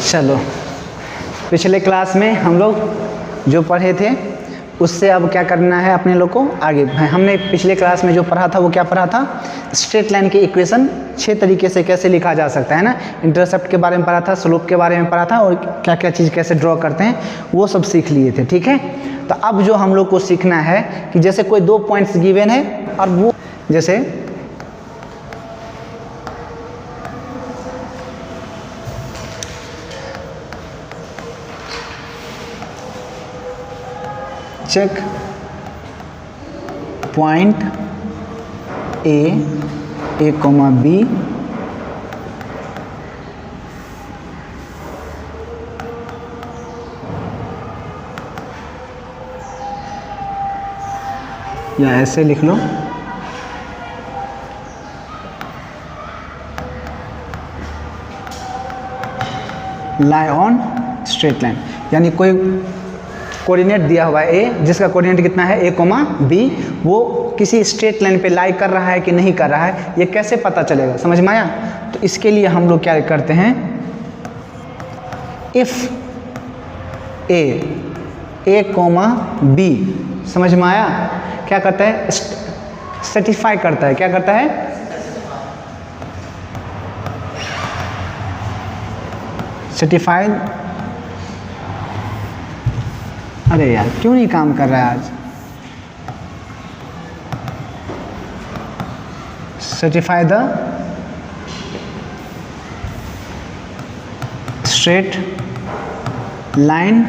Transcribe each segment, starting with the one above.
चलो, पिछले क्लास में हम लोग जो पढ़े थे उससे अब क्या करना है अपने लोग को आगे। हमने पिछले क्लास में जो पढ़ा था वो क्या पढ़ा था, स्ट्रेट लाइन की इक्वेशन 6 तरीके से कैसे लिखा जा सकता है ना। इंटरसेप्ट के बारे में पढ़ा था, स्लोप के बारे में पढ़ा था और क्या क्या चीज़ कैसे ड्रॉ करते हैं वो सब सीख लिए थे। ठीक है, तो अब जो हम लोग को सीखना है कि जैसे कोई 2 पॉइंट्स गिवन है और वो जैसे check point A comma B या ऐसे लिख लो, लाई ऑन स्ट्रेट लाइन। यानी कोई कोऑर्डिनेट दिया हुआ है ए, जिसका कोऑर्डिनेट कितना है ए कोमा बी, वो किसी स्ट्रेट लाइन पे लाई कर रहा है कि नहीं कर रहा है, ये कैसे पता चलेगा, समझ में आया। तो इसके लिए हम लोग क्या करते हैं, इफ ए कोमा बी, समझ में आया, क्या करता है, सेटिस्फाई करता है, क्या करता है, सेटिस्फाइड। अरे यार क्यों नहीं काम कर रहा है आज, satisfy the straight line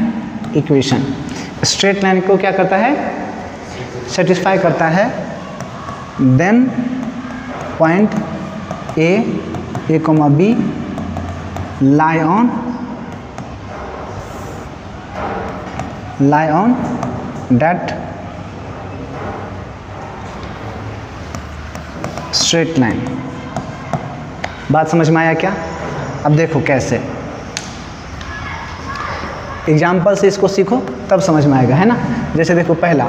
equation. Straight line को क्या करता है, सेटिस्फाई करता है। Then point A comma B lie on that straight line. बात समझ में आया क्या। अब देखो कैसे, एग्जाम्पल से इसको सीखो तब समझ में आएगा, है ना। जैसे देखो पहला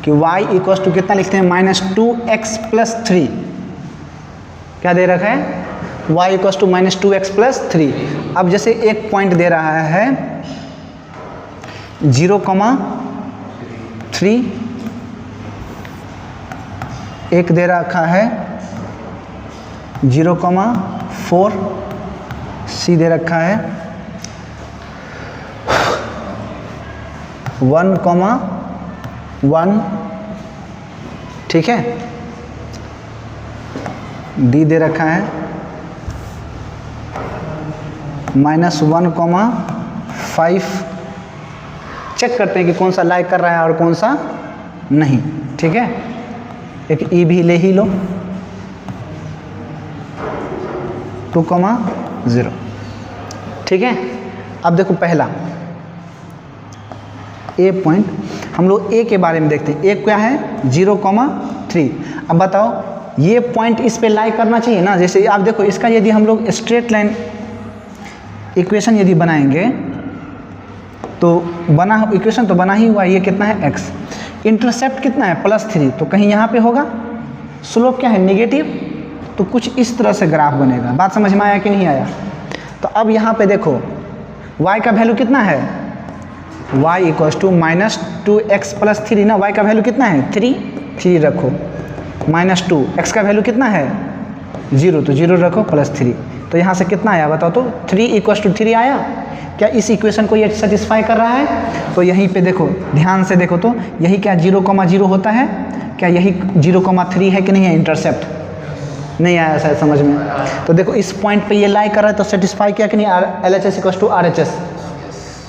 कि y इक्वल टू कितना लिखते हैं, -2x + 3। क्या दे रखा है, y इक्वल टू -2x + 3। अब जैसे एक पॉइंट दे रहा है 0,3, एक दे रखा है 0,4, सी दे रखा है 1,1, ठीक है, डी दे रखा है -1,5। चेक करते हैं कि कौन सा लाइक कर रहा है और कौन सा नहीं, ठीक है। एक ई भी ले ही लो, 2,0, ठीक है। अब देखो पहला ए पॉइंट, हम लोग ए के बारे में देखते हैं। ए क्या है, 0,3। अब बताओ ये पॉइंट इस पे लाइक करना चाहिए ना। जैसे आप देखो इसका यदि हम लोग स्ट्रेट लाइन इक्वेशन यदि बनाएंगे तो इक्वेशन तो बना ही हुआ, ये कितना है x, इंटरसेप्ट कितना है +3, तो कहीं यहाँ पे होगा, स्लोप क्या है नेगेटिव, तो कुछ इस तरह से ग्राफ बनेगा। बात समझ में आया कि नहीं आया। तो अब यहाँ पे देखो y का वैल्यू कितना है, y इक्वल टू -2x + 3 ना, y का वैल्यू कितना है 3 रखो, -2, x का वैल्यू कितना है 0, तो 0 रखो +3, तो यहाँ से कितना आया बताओ, तो 3 इक्वल टू 3 आया। क्या इस इक्वेशन को ये सेटिस्फाई कर रहा है। तो यहीं पे देखो, ध्यान से देखो, तो यही क्या 0,0 होता है, क्या यही 0,3 है कि नहीं है, इंटरसेप्ट नहीं आया शायद समझ में। तो देखो इस पॉइंट पे ये लाई कर रहा है, तो सेटिस्फाई किया कि नहीं, LHS equal to RHS।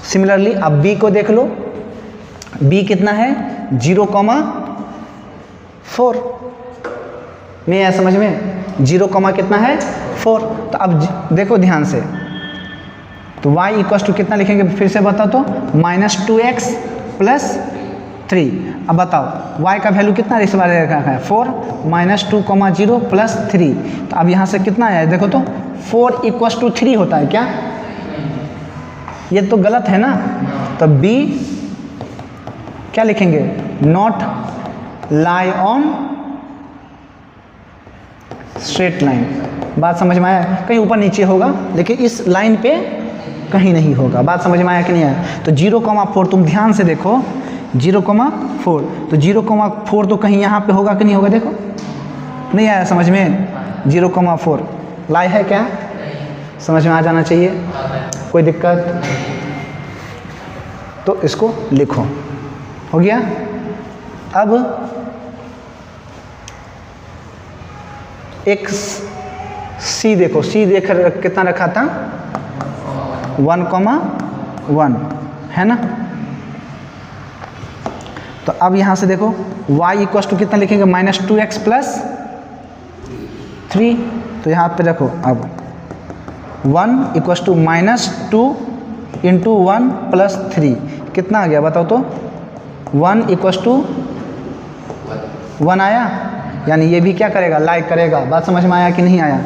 Similarly अब बी को देख लो, बी कितना है 0,4, नहीं आया समझ में, 0, कितना है 4। तो अब देखो ध्यान से, तो y इक्वल टू कितना लिखेंगे, फिर से बताओ तो -2x + 3। अब बताओ y का वैल्यू कितना इस बार रखा है 4, -2,0 + 3। तो अब यहाँ से कितना आया है देखो तो 4 इक्वल टू 3 होता है क्या, ये तो गलत है ना। तो b क्या लिखेंगे, not lie on straight line. बात समझ में आया, कहीं ऊपर नीचे होगा लेकिन इस लाइन पे कहीं नहीं होगा। बात समझ में आया कि नहीं आया? तो 0,4 तुम ध्यान से देखो, 0,4 तो 0,4 तो कहीं यहाँ पे होगा कि नहीं होगा? देखो नहीं आया समझ में? 0,4 लाई है क्या? समझ में आ जाना चाहिए। कोई दिक्कत? तो इसको लिखो, हो गया। अब एक सी देखो, सी देख कितना रखा था? 1,1 है ना। तो अब यहाँ से देखो y इक्वल टू कितना लिखेंगे? -2x + 3। तो यहाँ पे रखो अब 1 इक्वल टू -2 × 1 + 3 कितना आ गया बताओ तो? 1 इक्वल टू 1 आया, यानी ये भी क्या करेगा? लाइक करेगा। बात समझ में आया कि नहीं आया?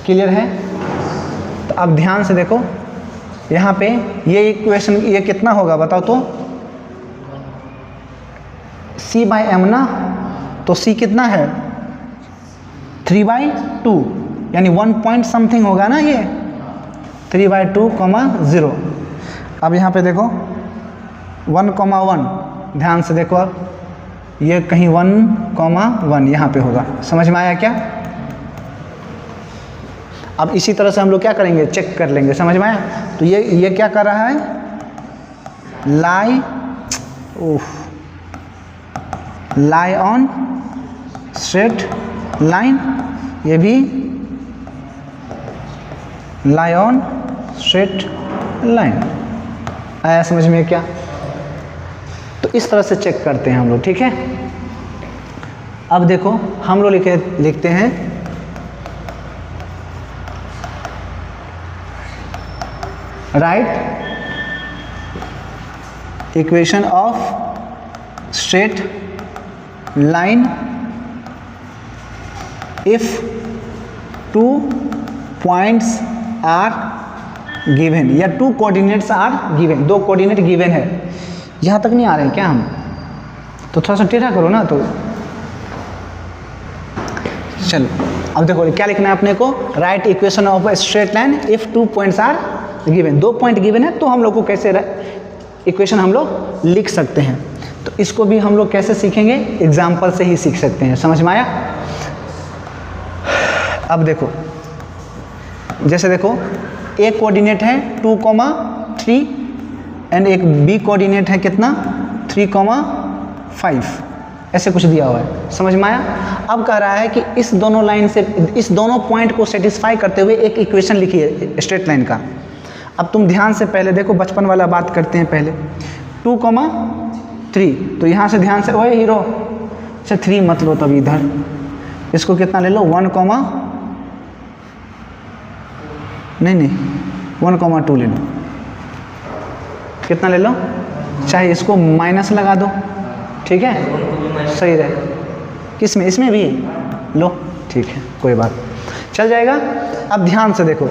क्लियर है? तो अब ध्यान से देखो यहाँ पे ये इक्वेशन ये कितना होगा बताओ तो? c/m ना, तो c कितना है? 3/2 यानी 1 पॉइंट समथिंग होगा ना ये, 3/2, 0। अब यहाँ पे देखो 1,1 ध्यान से देखो, अब ये कहीं 1,1 यहाँ पे होगा। समझ में आया क्या? अब इसी तरह से हम लोग क्या करेंगे? चेक कर लेंगे। समझ में आया? तो ये क्या कर रहा है? लाई ऑन स्ट्रेट लाइन, ये भी लाई ऑन स्ट्रेट लाइन। आया समझ में क्या? तो इस तरह से चेक करते हैं हम लोग, ठीक है। अब देखो हम लोग लिखते हैं write equation of straight line if 2 points are given या 2 coordinates are given. 2 coordinate given है। यहाँ तक नहीं आ रहे हैं क्या हम? तो थोड़ा सा टेढ़ा करो ना। तो चलो अब देखो क्या लिखना है अपने को? Write equation of a straight line if 2 points are given. 2 point given है तो हम लोग को कैसे इक्वेशन हम लोग लिख सकते हैं। तो इसको भी हम लोग कैसे सीखेंगे? एग्जाम्पल से ही सीख सकते हैं। समझ में आया? अब देखो जैसे देखो ए कोऑर्डिनेट है 2,3 एंड एक बी कोऑर्डिनेट है कितना? 3,5 ऐसे कुछ दिया हुआ है। समझ में आया? अब कह रहा है कि इस दोनों लाइन से इस दोनों पॉइंट को सेटिस्फाई करते हुए एक इक्वेशन लिखिए स्ट्रेट लाइन का। अब तुम ध्यान से पहले देखो, बचपन वाला बात करते हैं पहले। 2,3 तो यहाँ से ध्यान से, ओए हीरो, अच्छा 3 मत लो, तब इधर इसको कितना ले लो? 1,2 ले लो। कितना ले लो? चाहे इसको माइनस लगा दो, ठीक है, सही रहे। किस में? इसमें भी लो, ठीक है, कोई बात, चल जाएगा। अब ध्यान से देखो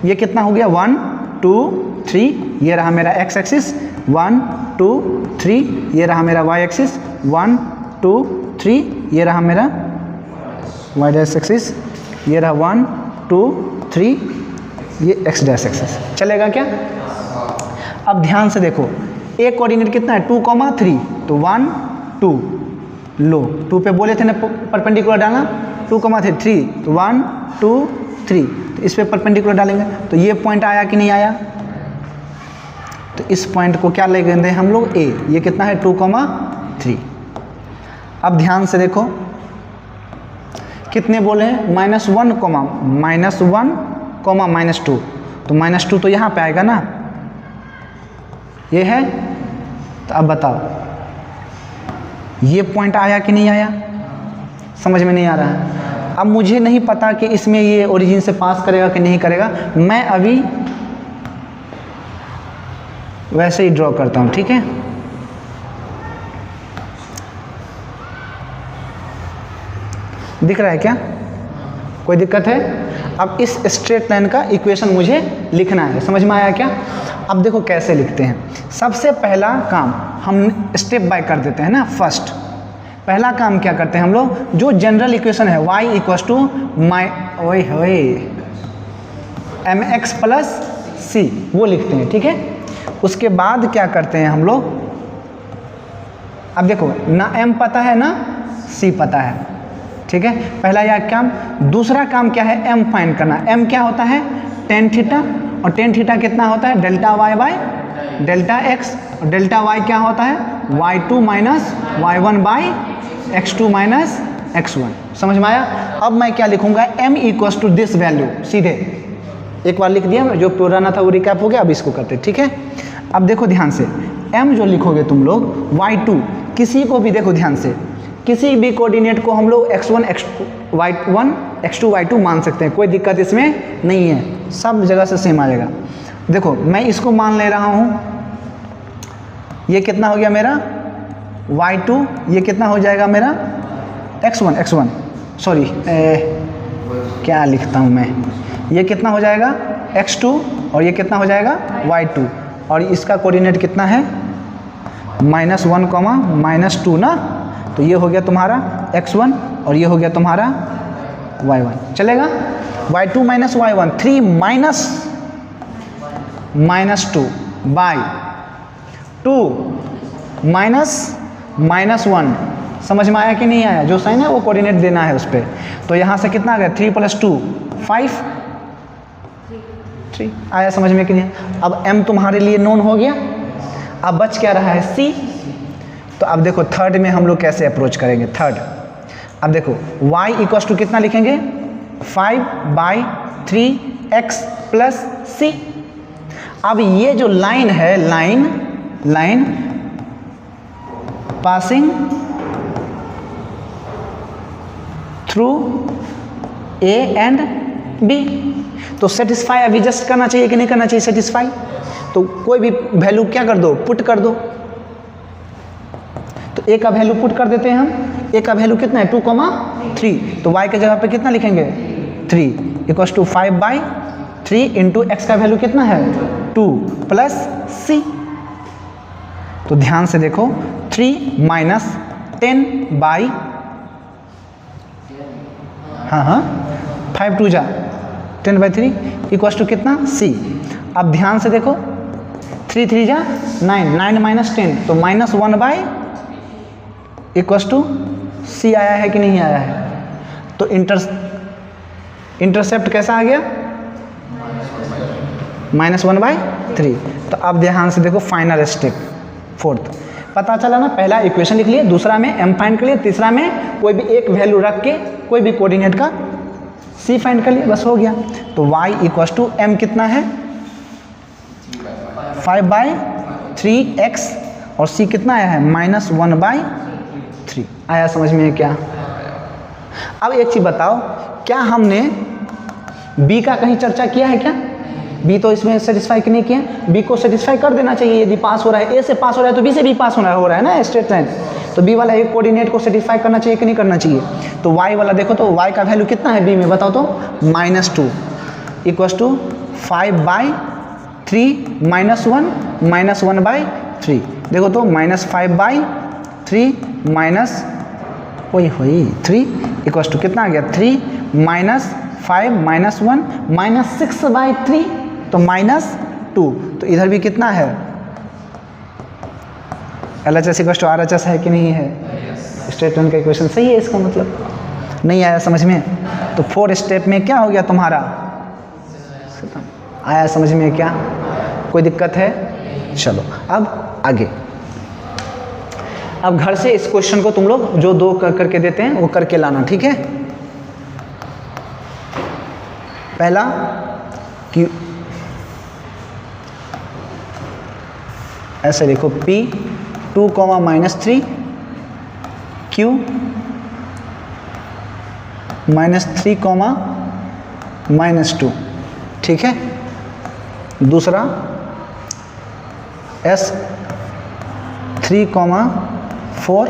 ये कितना हो गया? 1, 2, 3, ये रहा मेरा x एक्सिस, 1, 2, 3, ये रहा मेरा y एक्सिस, 1, 2, 3, ये रहा मेरा y डैश एक्सिस, ये रहा 1, 2, 3, ये x डैश एक्सिस। चलेगा क्या? अब ध्यान से देखो एक कोऑर्डिनेट कितना है? 2,3 तो 1, 2 लो, 2 पे बोले थे ना परपेंडिकुलर डालना, 2,3 3 तो 1, 2, 3 तो इस पे परपेंडिकुलर डालेंगे तो ये पॉइंट आया कि नहीं आया? तो इस पॉइंट को क्या लेंगे हम लोग? ए। ये कितना है? 2,3। अब ध्यान से देखो कितने बोले हैं? -1, -2 तो -2 तो यहाँ पे आएगा ना, ये है। तो अब बताओ ये पॉइंट आया कि नहीं आया? समझ में नहीं आ रहा है। अब मुझे नहीं पता कि इसमें ये ओरिजिन से पास करेगा कि नहीं करेगा, मैं अभी वैसे ही ड्रॉ करता हूँ, ठीक है। दिख रहा है क्या? कोई दिक्कत है? अब इस स्ट्रेट लाइन का इक्वेशन मुझे लिखना है। समझ में आया क्या? अब देखो कैसे लिखते हैं। सबसे पहला काम हम स्टेप बाय कर देते हैं ना। फर्स्ट पहला काम क्या करते हैं हम लोग? जो जनरल इक्वेशन है y equal to mx plus C, वो लिखते हैं, ठीक है। उसके बाद क्या करते हैं हम लोग, अब देखो ना m पता है ना c पता है, ठीक है। पहला यह काम। दूसरा काम क्या है, m फाइंड करना। m क्या होता है, tan थीटा, और tan थीटा कितना होता है, delta y by delta x, और डेल्टा y क्या होता है, y2 minus y1 by x2 minus x1। समझ में आया। अब मैं क्या लिखूंगा, m equals to this value, सीधे एक बार लिख दिया, जो पुराना था वो रिकैप हो गया। अब इसको करते, ठीक है। अब देखो ध्यान से, m जो लिखोगे तुम लोग, y2 किसी को भी देखो ध्यान से, किसी भी कोऑर्डिनेट को हम लोग x1 x2 y1 x2 y2 मान सकते हैं, कोई दिक्कत इसमें नहीं है, सब जगह से सेम आ जाएगा। देखो मैं इसको मान ले रहा हूँ, ये कितना हो गया मेरा y2, ये कितना हो जाएगा मेरा x1 सॉरी क्या लिखता हूँ मैं, ये कितना हो जाएगा x2, और ये कितना हो जाएगा y2, और इसका कोऑर्डिनेट कितना है -1, -2 ना, तो ये हो गया तुम्हारा x1 और ये हो गया तुम्हारा y1, चलेगा। y2 माइनस y1 3 -2 बाई 2 -1, समझ में आया कि नहीं आया। जो साइन है वो कोऑर्डिनेट देना है उस पर। तो यहाँ से कितना आ गया 3 + 2 5 3 आया समझ में कि नहीं। अब m तुम्हारे लिए नोन हो गया। अब बच क्या रहा है c। तो अब देखो थर्ड में हम लोग कैसे अप्रोच करेंगे। थर्ड, अब देखो y इक्वल्स टू कितना लिखेंगे 5/3x + c। अब ये जो लाइन है, line passing through a and b, तो सेटिस्फाई अभी जस्ट करना चाहिए कि नहीं करना चाहिए, सेटिस्फाई। तो कोई भी वैल्यू क्या कर दो, पुट कर दो। तो a का वैल्यू पुट कर देते हैं हम। a का वैल्यू कितना है 2,3, तो y के जगह पे कितना लिखेंगे 3 इक्वल्स टू 5/3 इंटू x का वैल्यू कितना है 2 प्लस c। तो ध्यान से देखो 3 माइनस 10 बाई 5 2 जा 10/3 इक्वल्स टू कितना c। अब ध्यान से देखो 3 3 जा 9 माइनस 10, तो -1 बाई इक्वल्स टू c आया है कि नहीं आया है। तो इंटरसेप्ट कैसा आ गया -1/3। तो अब ध्यान से देखो फाइनल स्टेप, फोर्थ पता चला ना। पहला इक्वेशन लिख लिए, दूसरा में m फाइंड कर लिए, तीसरा में कोई भी एक वैल्यू रख के कोई भी कोऑर्डिनेट का c फाइंड कर लिए, बस हो गया। तो y इक्वल्स टू m कितना है 5/3x और c कितना आया है -1/3 आया समझ में क्या। अब एक चीज़ बताओ, क्या हमने b का कहीं चर्चा किया है क्या। b तो इसमें सेटिस्फाई नहीं किया, b को सेटिस्फाई कर देना चाहिए। यदि पास हो रहा है a से पास हो रहा है तो b से भी पास हो रहा है ना स्ट्रेट लाइन, तो b वाला एक कोऑर्डिनेट को सेटिस्फाई करना चाहिए कि नहीं करना चाहिए। तो y वाला देखो, तो y का वैल्यू कितना है b में बताओ तो -2 इक्वल्स टू 5/3 -1/3 देखो तो -5/3 माइनस वही 3 इक्वल्स टू कितना आ गया 3 -5 -1 -6/3 तो -2। तो इधर भी कितना है LHS इक्वल्स टू RHS है कि नहीं है। स्ट्रेट लाइन का इक्वेशन सही है, इसका मतलब नहीं आया समझ में। तो 4 स्टेप में क्या हो गया तुम्हारा, आया समझ में क्या, कोई दिक्कत है। चलो अब आगे। अब घर से इस क्वेश्चन को तुम लोग जो 2 करके देते हैं वो करके लाना, ठीक है। पहला कि ऐसे लिखो P 2, -3 Q -3, -2 ठीक है। दूसरा S 3, 4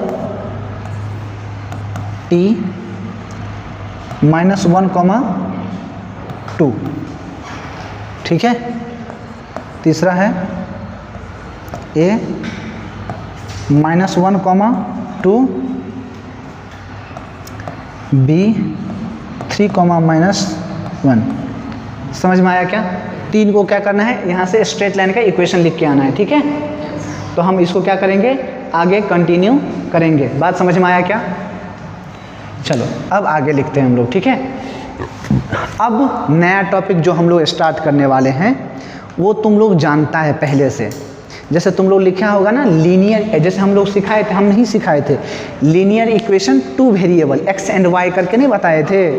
T -1, 2 ठीक है। तीसरा है A -1, 2 B 3, -1। समझ में आया क्या। 3 को क्या करना है, यहाँ से स्ट्रेट लाइन का इक्वेशन लिख के आना है, ठीक है। तो हम इसको क्या करेंगे, आगे कंटिन्यू करेंगे। बात समझ में आया क्या? चलो अब आगे लिखते हैं हम लोग, ठीक है। अब नया टॉपिक जो हम लोग स्टार्ट करने वाले हैं वो तुम लोग जानता है पहले से। जैसे तुम लोग लिखा होगा ना लीनियर, जैसे हम लोग सिखाए थे, हम नहीं सिखाए थे linear equation 2 variable x and y करके नहीं बताए थे,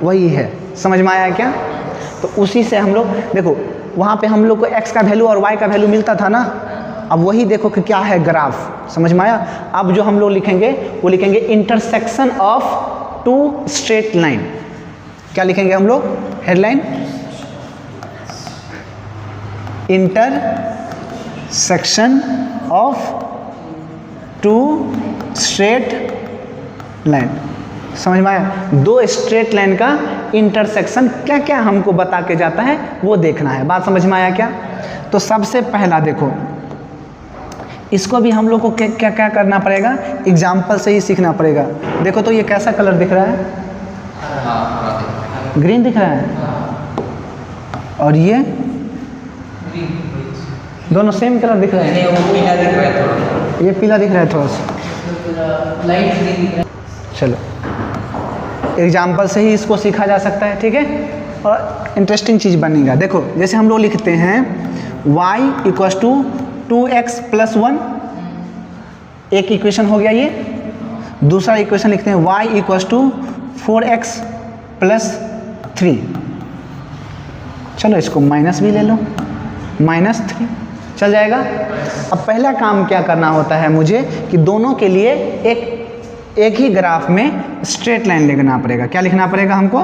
वही है। समझ में आया क्या? तो उसी से हम लोग देखो, वहाँ पे हम लोग को x का वैल्यू और y का वैल्यू मिलता था ना, अब वही देखो कि क्या है ग्राफ। समझ में आया? अब जो हम लोग लिखेंगे वो लिखेंगे इंटरसेक्शन ऑफ 2 स्ट्रेट लाइन। क्या लिखेंगे हम लोग? Headline intersection of 2 straight line. समझ में आया? 2 स्ट्रेट लाइन का इंटरसेक्शन क्या क्या हमको बता के जाता है वो देखना है। बात समझ में आया क्या? तो सबसे पहला देखो, इसको भी हम लोग को क्या क्या करना पड़ेगा, एग्जाम्पल से ही सीखना पड़ेगा। देखो तो ये कैसा कलर दिख रहा है, ग्रीन दिख रहा है, और ये दोनों सेम कलर दिख रहा है। ये पीला दिख रहा है थोड़ा सा, लाइट ग्रीन दिख रहा है। चलो एग्जाम्पल से ही इसको सीखा जा सकता है, ठीक है, और इंटरेस्टिंग चीज़ बनेगा। देखो जैसे हम लोग लिखते हैं y इक्वस टू 2x + 1, एक इक्वेशन हो गया ये। दूसरा इक्वेशन लिखते हैं y इक्वस टू 4x + 3। चलो इसको माइनस भी ले लो, -3 चल जाएगा। अब पहला काम क्या करना होता है मुझे कि दोनों के लिए एक ही ग्राफ में स्ट्रेट लाइन लिखना पड़ेगा। क्या लिखना पड़ेगा हमको?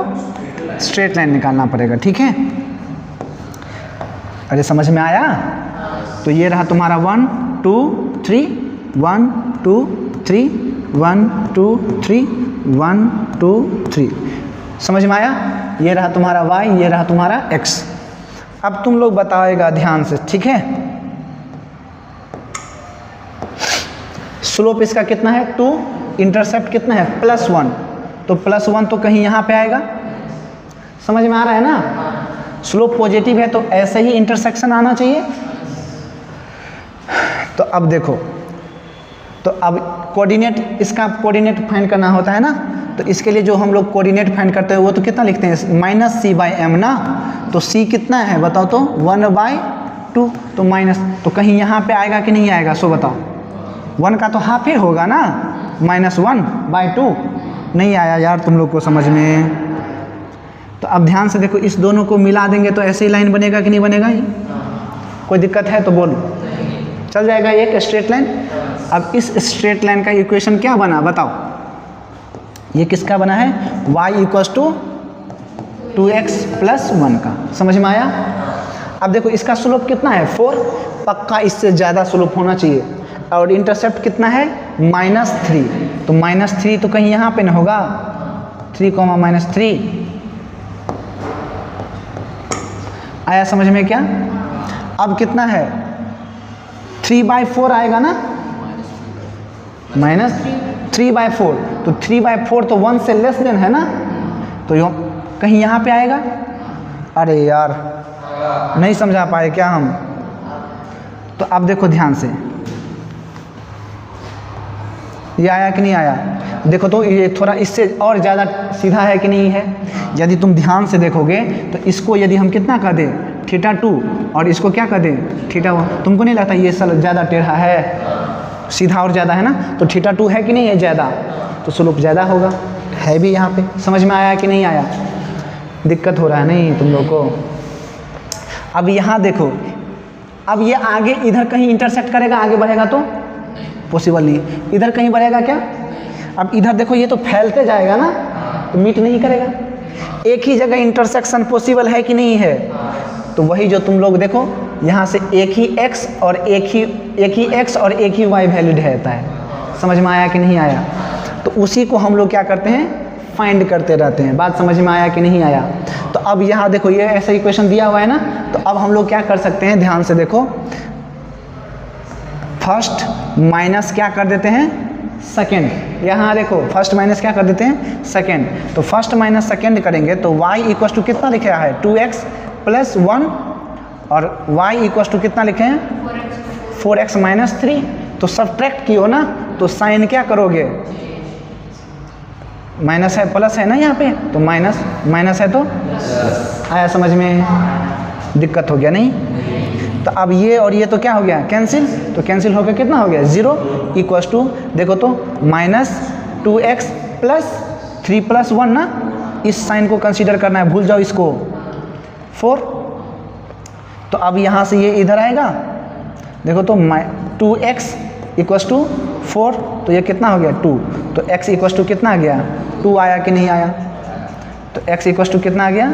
स्ट्रेट लाइन निकालना पड़ेगा, ठीक है। अरे समझ में आया? तो ये रहा तुम्हारा 1 2 3 1 2 3 1 2 3 1 2 3। समझ में आया? ये रहा तुम्हारा y, ये रहा तुम्हारा x। अब तुम लोग बताएगा ध्यान से, ठीक है। स्लोप इसका कितना है 2, इंटरसेप्ट कितना है +1, तो +1 तो कहीं यहाँ पे आएगा। समझ में आ रहा है ना? स्लोप पॉजिटिव है तो ऐसे ही इंटरसेक्शन आना चाहिए। तो अब देखो, तो अब कोऑर्डिनेट, इसका कोऑर्डिनेट फाइंड करना होता है ना, तो इसके लिए जो हम लोग कोऑर्डिनेट फाइंड करते हैं वो तो कितना लिखते हैं, -c/m ना। तो c कितना है बताओ तो 1/2, तो माइनस, तो कहीं यहाँ पे आएगा कि नहीं आएगा, सो बताओ। 1 का तो हाफ ही होगा ना, -1/2 नहीं आया यार तुम लोग को समझ में। तो अब ध्यान से देखो, इस दोनों को मिला देंगे तो ऐसे ही लाइन बनेगा कि नहीं बनेगा? कोई दिक्कत है तो बोलो, चल जाएगा एक स्ट्रेट लाइन। अब इस स्ट्रेट लाइन का इक्वेशन क्या बना बताओ? ये किसका बना है? y इक्वस टू 2x + 1 का। समझ में आया? अब देखो इसका स्लोप कितना है 4, पक्का इससे ज़्यादा स्लोप होना चाहिए। और इंटरसेप्ट कितना है -3, तो -3 तो कहीं यहाँ पे ना होगा, 3, आया समझ में क्या? अब कितना है 3/4 आएगा ना, -3/4, तो 3/4 तो 1 से लेस देन है ना, तो कहीं यहाँ पे आएगा। अरे यार नहीं समझा पाए क्या हम? तो अब देखो ध्यान से, ये आया कि नहीं आया? देखो तो ये थोड़ा इससे और ज़्यादा सीधा है कि नहीं है? यदि तुम ध्यान से देखोगे तो इसको यदि हम कितना कर दें θ2, और इसको क्या कर दें θ1, तुमको नहीं लगता ये सब ज़्यादा टेढ़ा है, सीधा और ज़्यादा है ना? तो θ2 है कि नहीं है ज़्यादा, तो स्लोप ज़्यादा होगा, है भी यहाँ पे। समझ में आया कि नहीं आया? दिक्कत हो रहा है नहीं तुम लोग को? अब यहाँ देखो, अब ये आगे इधर कहीं इंटरसेक्ट करेगा, आगे बढ़ेगा तो पॉसिबल नहीं। इधर कहीं बढ़ेगा क्या? अब इधर देखो ये तो फैलते जाएगा ना, तो मीट नहीं करेगा। एक ही जगह इंटरसेक्शन पॉसिबल है कि नहीं है? तो वही जो तुम लोग देखो यहाँ से एक ही x और एक ही y वैल्यूड रहता है। समझ में आया कि नहीं आया? तो उसी को हम लोग क्या करते हैं, फाइंड करते रहते हैं। बात समझ में आया कि नहीं आया? तो अब यहाँ देखो ये ऐसा इक्वेशन दिया हुआ है ना, तो अब हम लोग क्या कर सकते हैं, ध्यान से देखो, फर्स्ट माइनस क्या कर देते हैं सेकेंड। यहाँ देखो फर्स्ट माइनस क्या कर देते हैं सेकेंड, तो फर्स्ट माइनस सेकेंड करेंगे तो y इक्वल टू कितना लिखा है 2x + 1 और y इक्वल टू कितना लिखे हैं 4x माइनस 3। तो सब्ट्रैक्ट किए हो ना, तो साइन क्या करोगे, माइनस है प्लस है ना यहाँ पे, तो माइनस माइनस है तो आया समझ में, दिक्कत हो गया नहीं। तो अब ये और ये तो क्या हो गया कैंसिल, तो कैंसिल होकर कितना हो गया 0 इक्वल टू देखो तो माइनस 2x प्लस 3 प्लस 1 ना, इस साइन को कंसीडर करना है, भूल जाओ इसको 4। तो अब यहाँ से ये इधर आएगा, देखो तो 2x इक्वल टू 4, तो ये कितना हो गया 2, तो x इक्वल टू कितना आ गया 2 आया कि नहीं आया, तो x इक्वल टू कितना आ गया,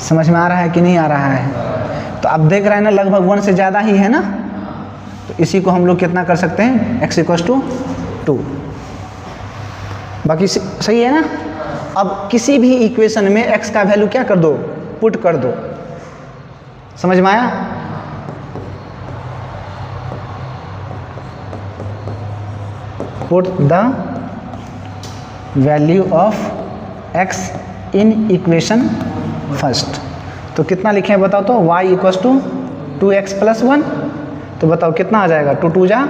समझ में आ रहा है कि नहीं आ रहा है। तो आप देख रहे हैं ना लगभग 1 से ज़्यादा ही है ना, तो इसी को हम लोग कितना कर सकते हैं x इक्वल टू 2, बाकी सही है ना। अब किसी भी इक्वेशन में x का वैल्यू क्या कर दो, पुट कर दो, समझ में आया। Put the value of x in equation first. तो कितना लिखे हैं बताओ तो, y equal to 2x plus 1, तो बताओ कितना आ जाएगा, 2 2 जा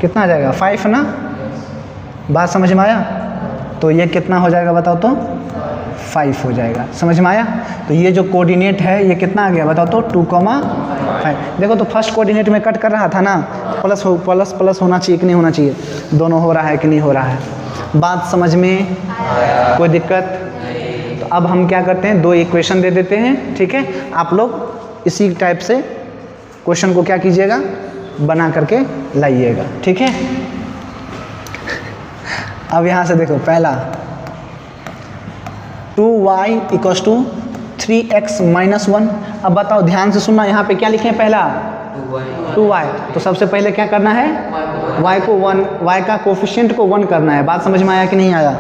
कितना आ जाएगा 5 ना, बात समझ में आया। तो ये कितना हो जाएगा बताओ तो 5 हो जाएगा, समझ में आया। तो ये जो कोऑर्डिनेट है ये कितना आ गया बताओ तो 2,5। देखो तो फर्स्ट कोऑर्डिनेट में कट कर रहा था ना, प्लस प्लस होना चाहिए कि नहीं होना चाहिए, दोनों हो रहा है कि नहीं हो रहा है, बात समझ में, कोई दिक्कत। तो अब हम क्या करते हैं, 2 इक्वेशन दे देते हैं, ठीक है। आप लोग इसी टाइप से क्वेश्चन को क्या कीजिएगा, बना करके लाइएगा, ठीक है। अब यहाँ से देखो पहला 2y equal to 3x minus 1। अब बताओ ध्यान से सुनना, यहाँ पे क्या लिखे हैं पहला 2y, तो सबसे पहले क्या करना है y को 1, y का कोफिशिएंट को 1 करना है, बात समझ में आया कि नहीं आया।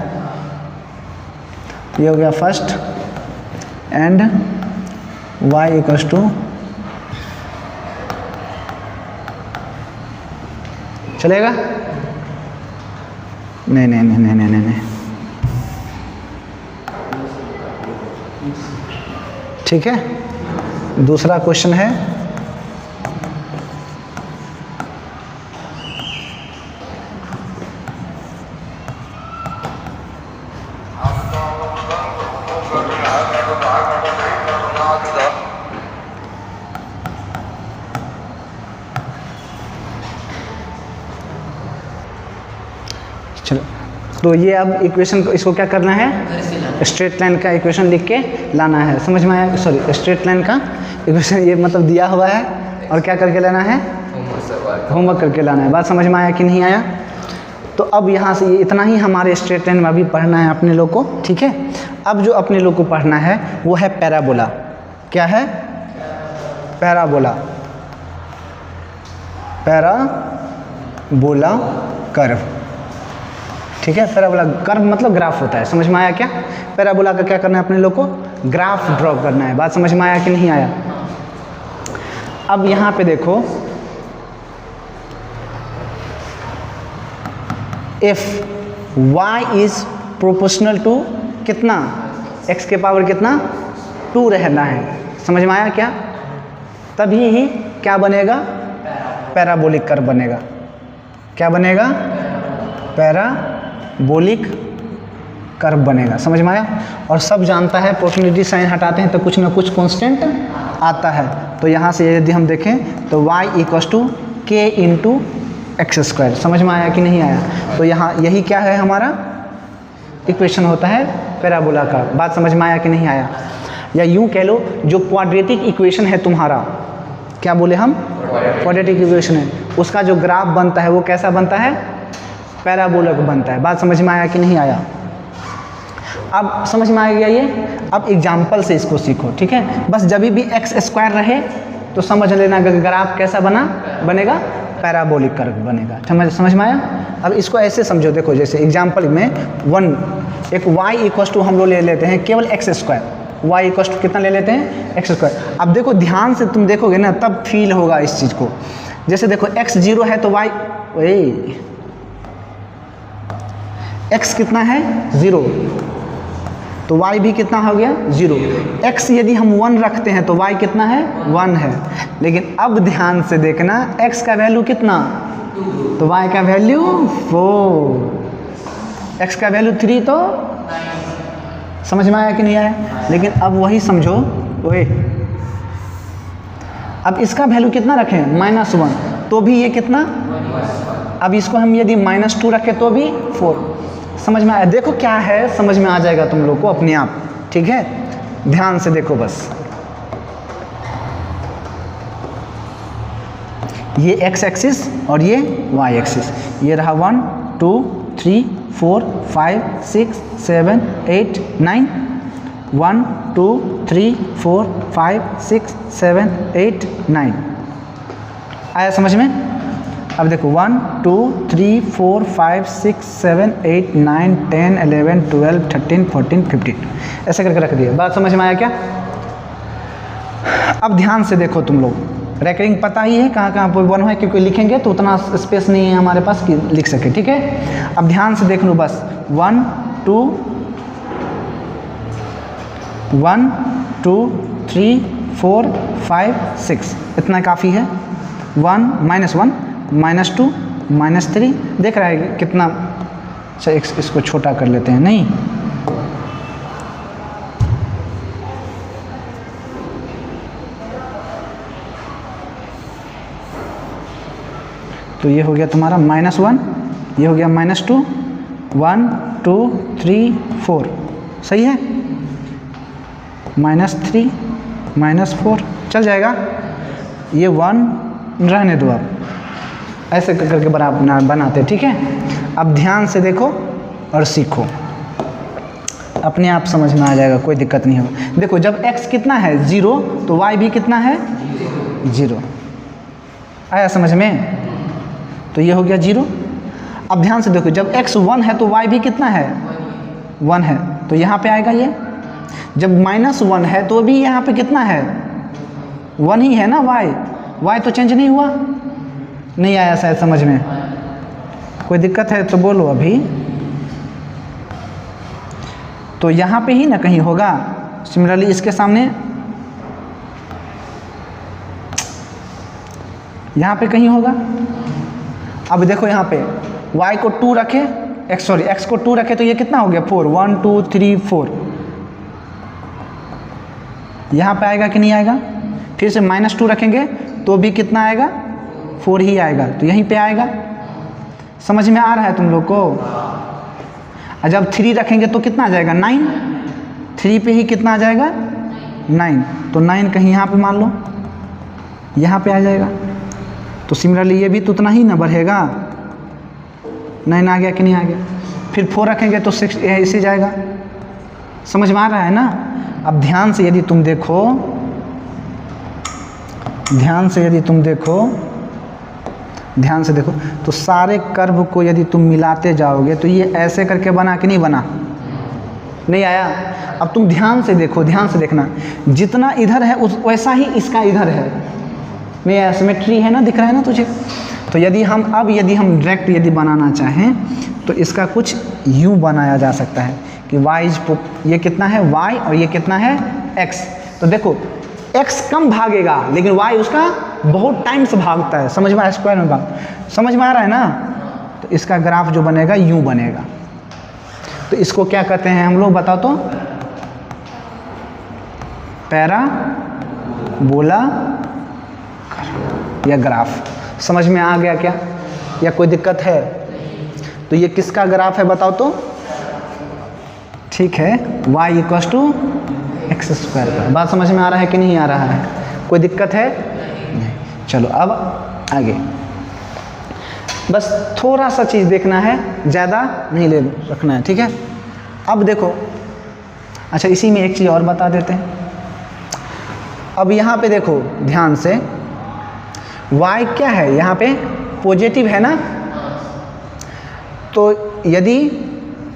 ये हो गया first, and y equal to, चलेगा, नहीं नहीं नहीं नहीं नहीं नहीं, नहीं। ठीक है। दूसरा क्वेश्चन है चलो, तो ये अब इक्वेशन को, इसको क्या करना है, स्ट्रेट लाइन का इक्वेशन लिख के लाना है, समझ में आया। सॉरी, स्ट्रेट लाइन का इक्वेशन ये मतलब दिया हुआ है, और क्या करके लाना है, होमवर्क करके लाना है, बात समझ में आया कि नहीं आया। तो अब यहाँ से ये इतना ही हमारे स्ट्रेट लाइन में अभी पढ़ना है अपने लोग को, ठीक है। अब जो अपने लोग को पढ़ना है वो है पैराबोला। क्या है, पैराबोला, पैराबोला कर्व, ठीक है। पैराबोला कर्व मतलब ग्राफ होता है, समझ में आया क्या। पैराबोला का क्या करना है अपने लोग को, ग्राफ ड्रॉ करना है, बात समझ में आया कि नहीं आया। अब यहाँ पे देखो, if y is proportional to कितना, x के पावर कितना 2 रहना है, समझ में आया क्या। तभी ही क्या बनेगा, पैराबोलिक कर्व बनेगा। क्या बनेगा, पैराबोलिक कर्व बनेगा, समझ में आया। और सब जानता है प्रोपोर्शनलिटी साइन हटाते हैं तो कुछ ना कुछ कांस्टेंट आता है। तो यहाँ से यदि हम देखें तो y equal to k into x square, समझ में आया कि नहीं आया। तो यहाँ यही क्या है हमारा इक्वेशन होता है पैराबोला का, बात समझ में आया कि नहीं आया। या यूँ कह लो, जो क्वाड्रेटिक इक्वेशन है तुम्हारा, क्या बोले हम, क्वाड्रेटिक इक्वेशन है, उसका जो ग्राफ बनता है वो कैसा बनता है, पैराबोलिक बनता है, बात समझ में आया कि नहीं आया। अब समझ में आ गया ये। अब एग्जाम्पल से इसको सीखो, ठीक है। बस जब भी एक्स स्क्वायर रहे तो समझ लेना ग्राफ कैसा बनेगा, पैराबोलिक कर्व बनेगा, समझ में आया। अब इसको ऐसे समझो, देखो जैसे एग्जाम्पल में एक y इक्वल टू हम लोग ले लेते हैं केवल x square, y equal to कितना ले लेते हैं, एक्स स्क्वायर। अब देखो ध्यान से तुम देखोगे ना तब फील होगा इस चीज़ को। जैसे देखो x 0 है तो y, x कितना है 0, तो y भी कितना हो गया 0। x यदि हम 1 रखते हैं तो y कितना है 1 है। लेकिन अब ध्यान से देखना, x का वैल्यू कितना, तो y का वैल्यू 4, x का वैल्यू 3, तो समझ में आया कि नहीं आया। लेकिन अब वही समझो, ओए अब इसका वैल्यू कितना रखें -1, तो भी ये कितना, अब इसको हम यदि -2 रखें तो भी 4। समझ में आया। देखो क्या है, समझ में आ जाएगा तुम लोग को अपने आप, ठीक है। ध्यान से देखो बस, ये x एक्सिस और ये y एक्सिस, ये रहा 1 2 3 4 5 6 7 8 9, 1 2 3 4 5 6 7 8 9। आया समझ में। अब देखो 1 2 3 4 5 6 7 8 9 10 11 12 13 14 15, ऐसे करके रख दिया। बात समझ में आया क्या। अब ध्यान से देखो तुम लोग, रेकरिंग पता ही है कहाँ कहाँ पर 1 है, क्योंकि लिखेंगे तो उतना स्पेस नहीं है हमारे पास कि लिख सके, ठीक है। अब ध्यान से देख लो बस, 1 2 3 4 5 6, इतना काफ़ी है। 1 -2 -3, देख रहा है कितना। अच्छा इसको छोटा कर लेते हैं, नहीं तो ये हो गया तुम्हारा -1, ये हो गया -2, 1 2 3 4, सही है। -3 -4 चल जाएगा, ये 1 रहने दो, आप ऐसे करके बनाते, ठीक है। अब ध्यान से देखो और सीखो, अपने आप समझ में आ जाएगा, कोई दिक्कत नहीं होगा। देखो जब x कितना है 0 तो y भी कितना है 0, आया समझ में। तो ये हो गया 0। अब ध्यान से देखो, जब x 1 है तो y भी कितना है 1 है, तो यहाँ पे आएगा ये। जब -1 है तो भी यहाँ पे कितना है 1 ही है ना, y तो चेंज नहीं हुआ। नहीं आया शायद समझ में, कोई दिक्कत है तो बोलो अभी। तो यहाँ पे ही ना कहीं होगा। सिमिलरली इसके सामने यहाँ पे कहीं होगा। अब देखो यहाँ पे y को 2 रखे, x को 2 रखे तो ये कितना हो गया 4, 1 2 3 4। यहाँ पे आएगा कि नहीं आएगा। फिर से -2 रखेंगे तो भी कितना आएगा 4 ही आएगा, तो यहीं पे आएगा। समझ में आ रहा है तुम लोग को। और जब 3 रखेंगे तो कितना आ जाएगा 9, 3 पे ही कितना आ जाएगा 9, तो 9 कहीं यहाँ पे मान लो, यहाँ पे आ जाएगा। तो सिमिलरली ये भी तो उतना ही ना बढ़ेगा, 9 आ गया कि नहीं आ गया। फिर 4 रखेंगे तो 6 इसी जाएगा। समझ में आ रहा है ना। अब ध्यान से यदि तुम देखो, ध्यान से देखो तो सारे कर्व को यदि तुम मिलाते जाओगे तो ये ऐसे करके बना कि नहीं बना, नहीं आया। अब तुम ध्यान से देखो, ध्यान से देखना, जितना इधर है उस वैसा ही इसका इधर है, नहीं आया। सिमेट्री है ना, दिख रहा है ना तुझे। तो यदि हम डायरेक्ट यदि बनाना चाहें तो इसका कुछ यूँ बनाया जा सकता है कि ये कितना है y और ये कितना है x। तो देखो x कम भागेगा लेकिन y उसका बहुत टाइम से भागता है। समझ में आया, स्क्वायर में भाग, समझ में आ रहा है ना। तो इसका ग्राफ जो बनेगा यूँ बनेगा। तो इसको क्या कहते हैं हम लोग, बताओ तो। पैराबोला या ग्राफ। समझ में आ गया क्या, या कोई दिक्कत है। तो ये किसका ग्राफ है बताओ तो। ठीक है, y = x² का। बात समझ में आ रहा है कि नहीं आ रहा है, कोई दिक्कत है नहीं। चलो अब आगे, बस थोड़ा सा चीज़ देखना है, ज़्यादा नहीं ले रखना है, ठीक है। अब देखो, अच्छा इसी में एक चीज़ और बता देते हैं। अब यहाँ पे देखो ध्यान से, y क्या है यहाँ पे पॉजिटिव है ना। तो यदि,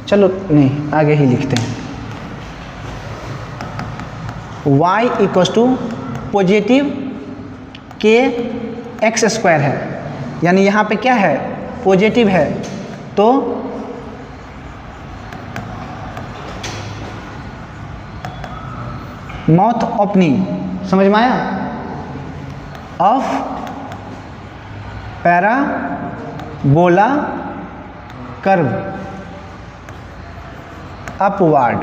चलो नहीं आगे ही लिखते हैं, y = पॉजिटिव kx² है, यानी यहाँ पे क्या है पॉजिटिव है, तो माउथ ओपनिंग, समझ में आया, ऑफ पैराबोला कर्व अपवार्ड।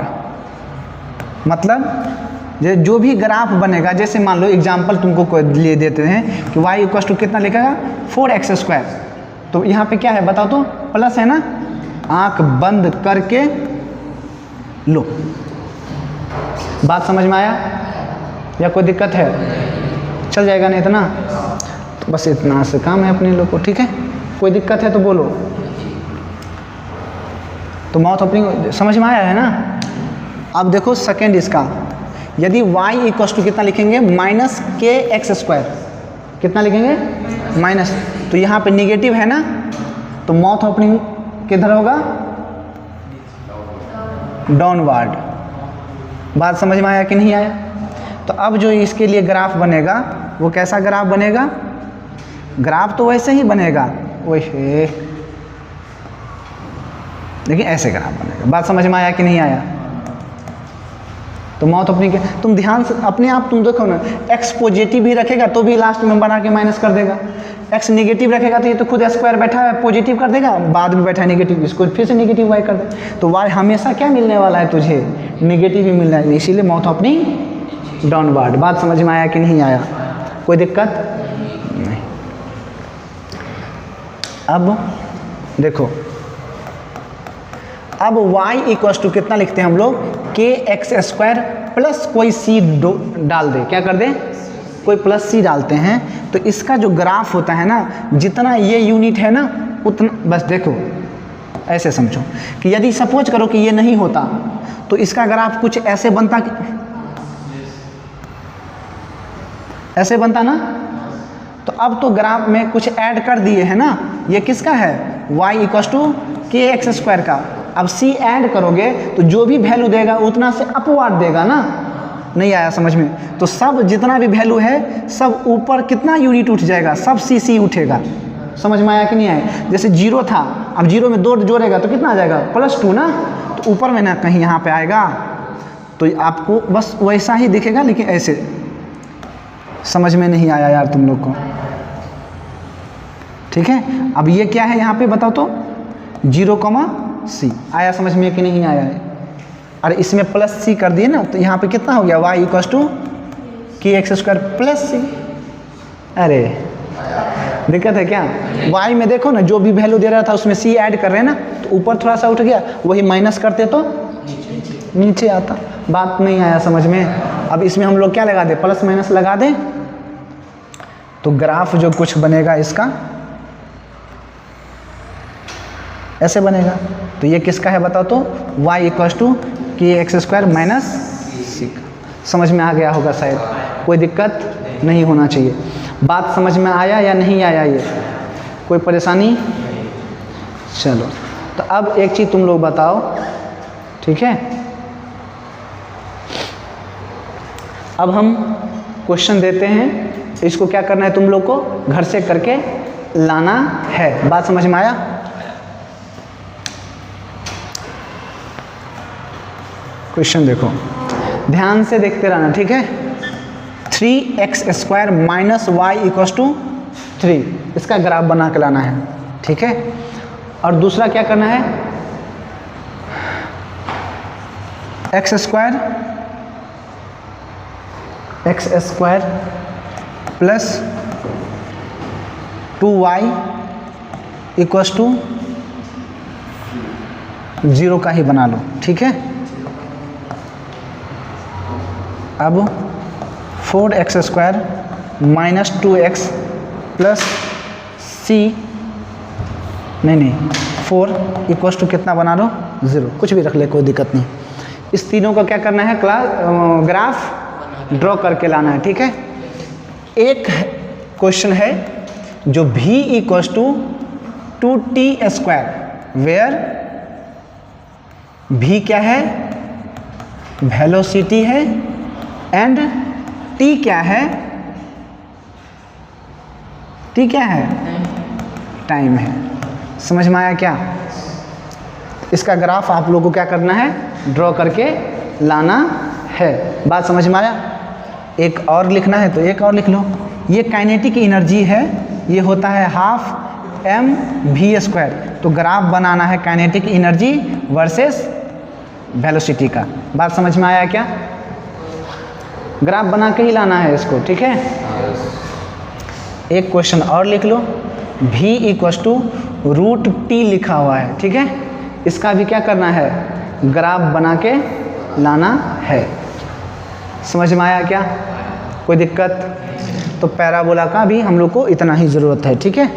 मतलब जो भी ग्राफ बनेगा, जैसे मान लो एग्जाम्पल तुमको ले देते हैं कि y इक्वल टू कितना लिखेगा 4x²। तो यहाँ पे क्या है बताओ तो, प्लस है ना, आंख बंद करके लो। बात समझ में आया या कोई दिक्कत है? चल जाएगा नहीं इतना, तो बस इतना से काम है अपने लोग को, ठीक है। कोई दिक्कत है तो बोलो। तो माउथ ओपनिंग समझ में आया है ना। अब देखो सेकेंड इसका, यदि y इक्वल टू कितना लिखेंगे -kx², कितना लिखेंगे माइनस, तो यहाँ पे निगेटिव है ना, तो माउथ ओपनिंग किधर होगा, डाउनवर्ड। बात समझ में आया कि नहीं आया? तो अब जो इसके लिए ग्राफ बनेगा वो कैसा ग्राफ बनेगा? ग्राफ तो वैसे ही बनेगा, वैसे, लेकिन ऐसे ग्राफ बनेगा। बात समझ में आया कि नहीं आया? तो माउथ ओपनिंग के तुम ध्यान से अपने आप तुम देखो ना, x पॉजिटिव भी रखेगा तो भी लास्ट में बना के माइनस कर देगा, x नेगेटिव रखेगा तो ये तो खुद स्क्वायर बैठा है पॉजिटिव कर देगा, बाद में बैठा है नेगेटिव, इसको फिर से नेगेटिव y कर दे, तो y हमेशा क्या मिलने वाला है तुझे, नेगेटिव ही मिलना है, इसीलिए माउथ ओपनिंग डाउनवर्ड। बात समझ में आया कि नहीं आया? कोई दिक्कत नहीं। अब देखो, अब y इक्वल टू कितना लिखते हैं हम लोग, kx² प्लस कोई c डाल दे, क्या कर दें, कोई प्लस c डालते हैं, तो इसका जो ग्राफ होता है ना, जितना ये यूनिट है ना उतना, बस देखो ऐसे समझो कि यदि सपोज करो कि ये नहीं होता तो इसका ग्राफ कुछ ऐसे बनता, ऐसे बनता ना। तो अब तो ग्राफ में कुछ ऐड कर दिए है ना, ये किसका है, y इक्वल टू kx² का। अब c ऐड करोगे तो जो भी वैल्यू देगा उतना से अपवार्ड देगा ना। नहीं आया समझ में? तो सब जितना भी वैल्यू है सब ऊपर कितना यूनिट उठ जाएगा, सब c उठेगा। समझ में आया कि नहीं आया? जैसे 0 था, अब 0 में 2 जोड़ेगा तो कितना आ जाएगा, +2 ना, तो ऊपर में ना कहीं यहाँ पे आएगा, तो आपको बस वैसा ही दिखेगा, लेकिन ऐसे। समझ में नहीं आया यार तुम लोग को? ठीक है। अब ये क्या है यहाँ पे बताओ तो, 0, आया समझ में कि नहीं आया है? और इसमें +c कर दिए ना, तो यहाँ पे कितना हो गया, y equal to kx² plus c। अरे दिक्कत है क्या? y में देखो ना, जो भी वैल्यू दे रहा था उसमें c ऐड कर रहे हैं ना, तो ऊपर थोड़ा सा उठ गया, वही माइनस करते तो नीचे आता। बात नहीं आया समझ में? अब इसमें हम लोग क्या लगा दें, प्लस माइनस लगा दें, तो ग्राफ जो कुछ बनेगा इसका ऐसे बनेगा। तो ये किसका है बताओ तो, y equal to kx² minus c। समझ में आ गया होगा शायद, कोई दिक्कत नहीं होना चाहिए। बात समझ में आया या नहीं आया? ये कोई परेशानी? चलो, तो अब एक चीज़ तुम लोग बताओ, ठीक है। अब हम क्वेश्चन देते हैं, इसको क्या करना है तुम लोग को, घर से करके लाना है। बात समझ में आया? क्वेश्चन देखो, ध्यान से देखते रहना, ठीक है। 3x² minus y equal to 3, इसका ग्राफ बना के लाना है, ठीक है। और दूसरा क्या करना है, x² plus 2y equal to 0 का ही बना लो, ठीक है। अब 4x² minus 2x plus c, नहीं 4 इक्वल टू कितना बना लो, 0, कुछ भी रख ले, कोई दिक्कत नहीं। इस तीनों का क्या करना है, ग्राफ ड्रॉ करके लाना है, ठीक है। एक क्वेश्चन है जो v equal to 2t², where v क्या है, वेलोसिटी है, एंड t क्या है, t क्या है, टाइम है। समझ में आया क्या? इसका ग्राफ आप लोगों को क्या करना है, ड्रॉ करके लाना है। बात समझ में आया? एक और लिखना है तो एक और लिख लो। ये काइनेटिक एनर्जी है, ये होता है हाफ एम वी स्क्वायर। तो ग्राफ बनाना है काइनेटिक एनर्जी वर्सेस वेलोसिटी का। बात समझ में आया क्या? ग्राफ बना के ही लाना है इसको, ठीक है। एक क्वेश्चन और लिख लो, v equals to root t लिखा हुआ है, ठीक है। इसका भी क्या करना है? ग्राफ बना के लाना है। समझ में आया क्या? कोई दिक्कत? तो पैराबोला का भी हम लोग को इतना ही ज़रूरत है, ठीक है।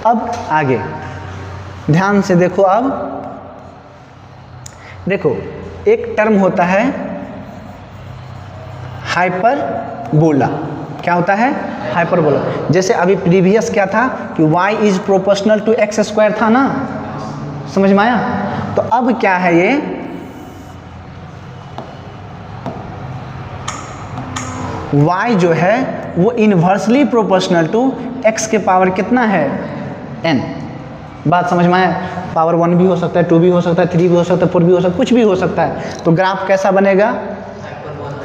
अब आगे ध्यान से देखो। अब देखो एक टर्म होता है हाइपरबोला। क्या होता है? हाइपरबोला। जैसे अभी प्रीवियस क्या था कि y is proportional to x square था ना, समझ में आया? तो अब क्या है, ये y जो है वो इन्वर्सली प्रोपोर्शनल टू x के पावर कितना है? n। बात समझ में आया? पावर 1 भी हो सकता है, 2 भी हो सकता है, 3 भी हो सकता है, 4 भी हो सकता है, कुछ भी हो सकता है। तो ग्राफ कैसा बनेगा?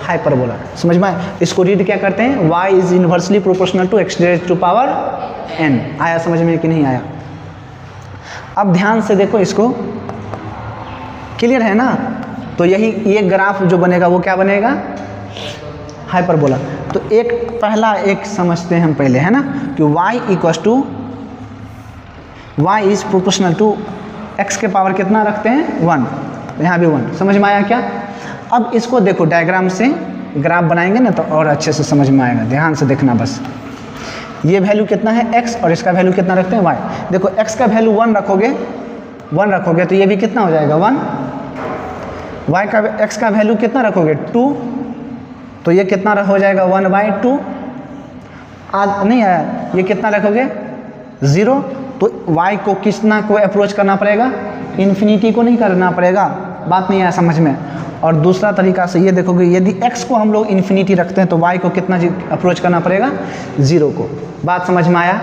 हाइपरबोला। समझ में आया? इसको रीड क्या करते हैं? y is inversely proportional to x raise to power n। आया समझ में कि नहीं आया? अब ध्यान से देखो, इसको क्लियर है ना? तो यही ये ग्राफ जो बनेगा वो क्या बनेगा? हाइपरबोला। तो एक पहला एक समझते हैं हम पहले, है ना, कि y equals to y is proportional to x के पावर कितना रखते हैं? 1। यहाँ भी 1। समझ में आया क्या? अब इसको देखो, डायग्राम से ग्राफ बनाएंगे ना तो और अच्छे से समझ में आएगा। ध्यान से देखना बस। ये वैल्यू कितना है? x, और इसका वैल्यू कितना रखते हैं? y। देखो x का वैल्यू 1 रखोगे तो ये भी कितना हो जाएगा? 1। y का x का वैल्यू कितना रखोगे? 2, तो ये कितना हो जाएगा? 1/2। आज नहीं आया? ये कितना रखोगे? 0। तो y को कितना को अप्रोच करना पड़ेगा? इन्फिनिटी को नहीं करना पड़ेगा। बात नहीं आया समझ में? और दूसरा तरीका से ये देखोगे, यदि x को हम लोग इन्फिनिटी रखते हैं तो y को कितना अप्रोच करना पड़ेगा? 0 को। बात समझ में आया?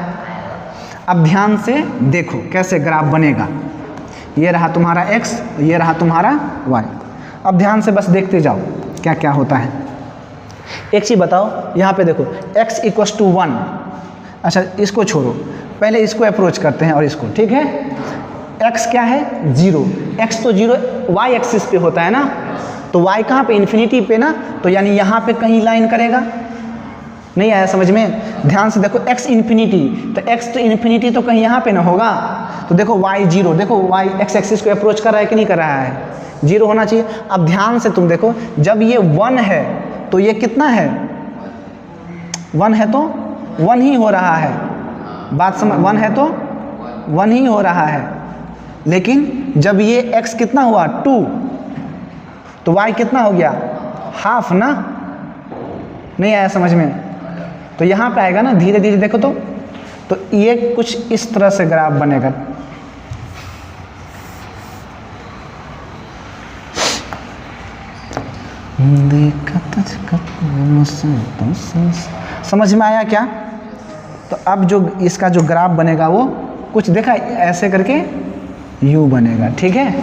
अब ध्यान से देखो कैसे ग्राफ बनेगा। ये रहा तुम्हारा x, ये रहा तुम्हारा y। अब ध्यान से बस देखते जाओ क्या क्या होता है। एक चीज़ बताओ, यहाँ पे देखो x इक्वस टू 1। अच्छा इसको छोड़ो, पहले इसको अप्रोच करते हैं और इसको, ठीक है। x क्या है? 0। x तो 0 y एक्सिस पे होता है ना, तो y कहाँ पे? इन्फिनिटी पे ना, तो यानी यहाँ पे कहीं लाइन करेगा। नहीं आया समझ में? ध्यान से देखो, x इन्फिनिटी, तो x तो इन्फिनिटी तो कहीं यहाँ पे ना होगा। तो देखो y 0, देखो y x एक्सिस को अप्रोच कर रहा है कि नहीं कर रहा है? 0 होना चाहिए। अब ध्यान से तुम देखो, जब ये 1 है तो ये कितना है? 1 है तो 1 ही हो रहा है। बात समझ? 1 है तो 1 ही हो रहा है। लेकिन जब ये x कितना हुआ? 2, तो y कितना हो गया? हाफ ना। नहीं आया समझ में? तो यहाँ पे आएगा ना, धीरे धीरे देखो तो ये कुछ इस तरह से ग्राफ बनेगा। समझ में आया क्या? तो अब जो इसका जो ग्राफ बनेगा वो कुछ देखा ऐसे करके u बनेगा, ठीक है।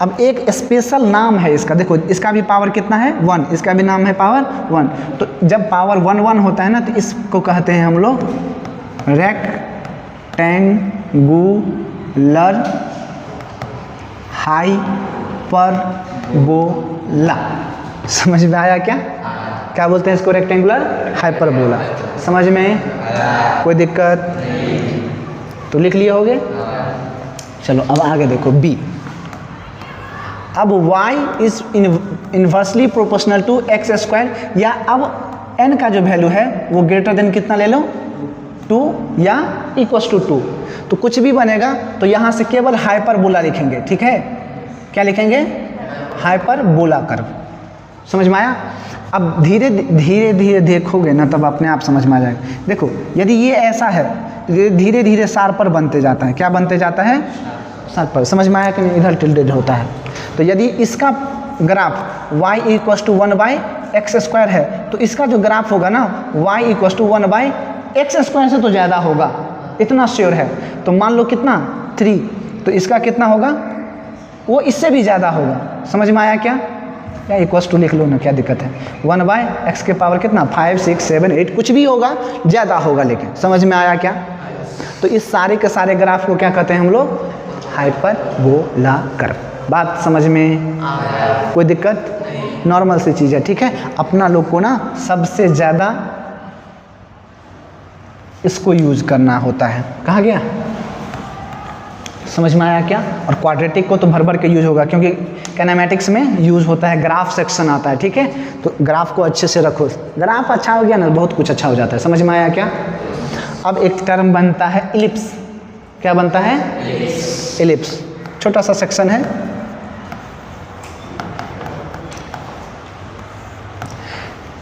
अब एक स्पेशल नाम है इसका, देखो इसका भी पावर कितना है? 1। इसका भी नाम है पावर 1। तो जब पावर 1 1 होता है ना, तो इसको कहते हैं हम लोग रेक्टेंगुलर हाइपरबोला। समझ में आया क्या? क्या बोलते हैं इसको? Rectangular hyperbola. समझ में? कोई दिक्कत? तो लिख लिए होगे। चलो अब आगे देखो b। अब y is inversely proportional to x square, या अब n का जो वैल्यू है वो ग्रेटर देन कितना ले लो? 2 या इक्वस टू 2। तो कुछ भी बनेगा तो यहाँ से केवल हाइपरबोला लिखेंगे, ठीक है। क्या लिखेंगे? Hyperbola curve. समझ में आया? अब धीरे धीरे देखोगे ना तब अपने आप समझ में आ जाएगा। देखो यदि ये ऐसा है, धीरे धीरे शार्पर बनते जाता है। क्या बनते जाता है? शार्पर। समझ में आया कि नहीं? इधर टिल्डेड होता है। तो यदि इसका graph y equals to 1/x square है, तो इसका जो ग्राफ होगा ना y equals to 1/x square से तो ज़्यादा होगा, इतना श्योर है। तो मान लो कितना? 3। तो इसका कितना होगा? वो इससे भी ज़्यादा होगा। समझ में आया क्या? या इक्वल्स टू लिख लो ना, क्या दिक्कत है। 1/x के पावर कितना 5 6 7 8 कुछ भी होगा, ज़्यादा होगा, लेकिन समझ में आया क्या। तो इस सारे के सारे ग्राफ को क्या कहते हैं हम लोग, हाइपरबोला कर्व। बात समझ में, कोई दिक्कत, नॉर्मल सी चीज़ है, ठीक है। अपना लोग को ना सबसे ज़्यादा इसको यूज करना होता है, कहा गया, समझ में आया क्या। और क्वाड्रेटिक को तो भर भर के यूज होगा, क्योंकि कैनामेटिक्स में यूज होता है, ग्राफ सेक्शन आता है, ठीक है। तो ग्राफ को अच्छे से रखो, ग्राफ अच्छा हो गया ना बहुत कुछ अच्छा हो जाता है, समझ में आया क्या। अब एक टर्म बनता है इलिप्स, क्या बनता है, इलिप्स, छोटा सा सेक्शन है।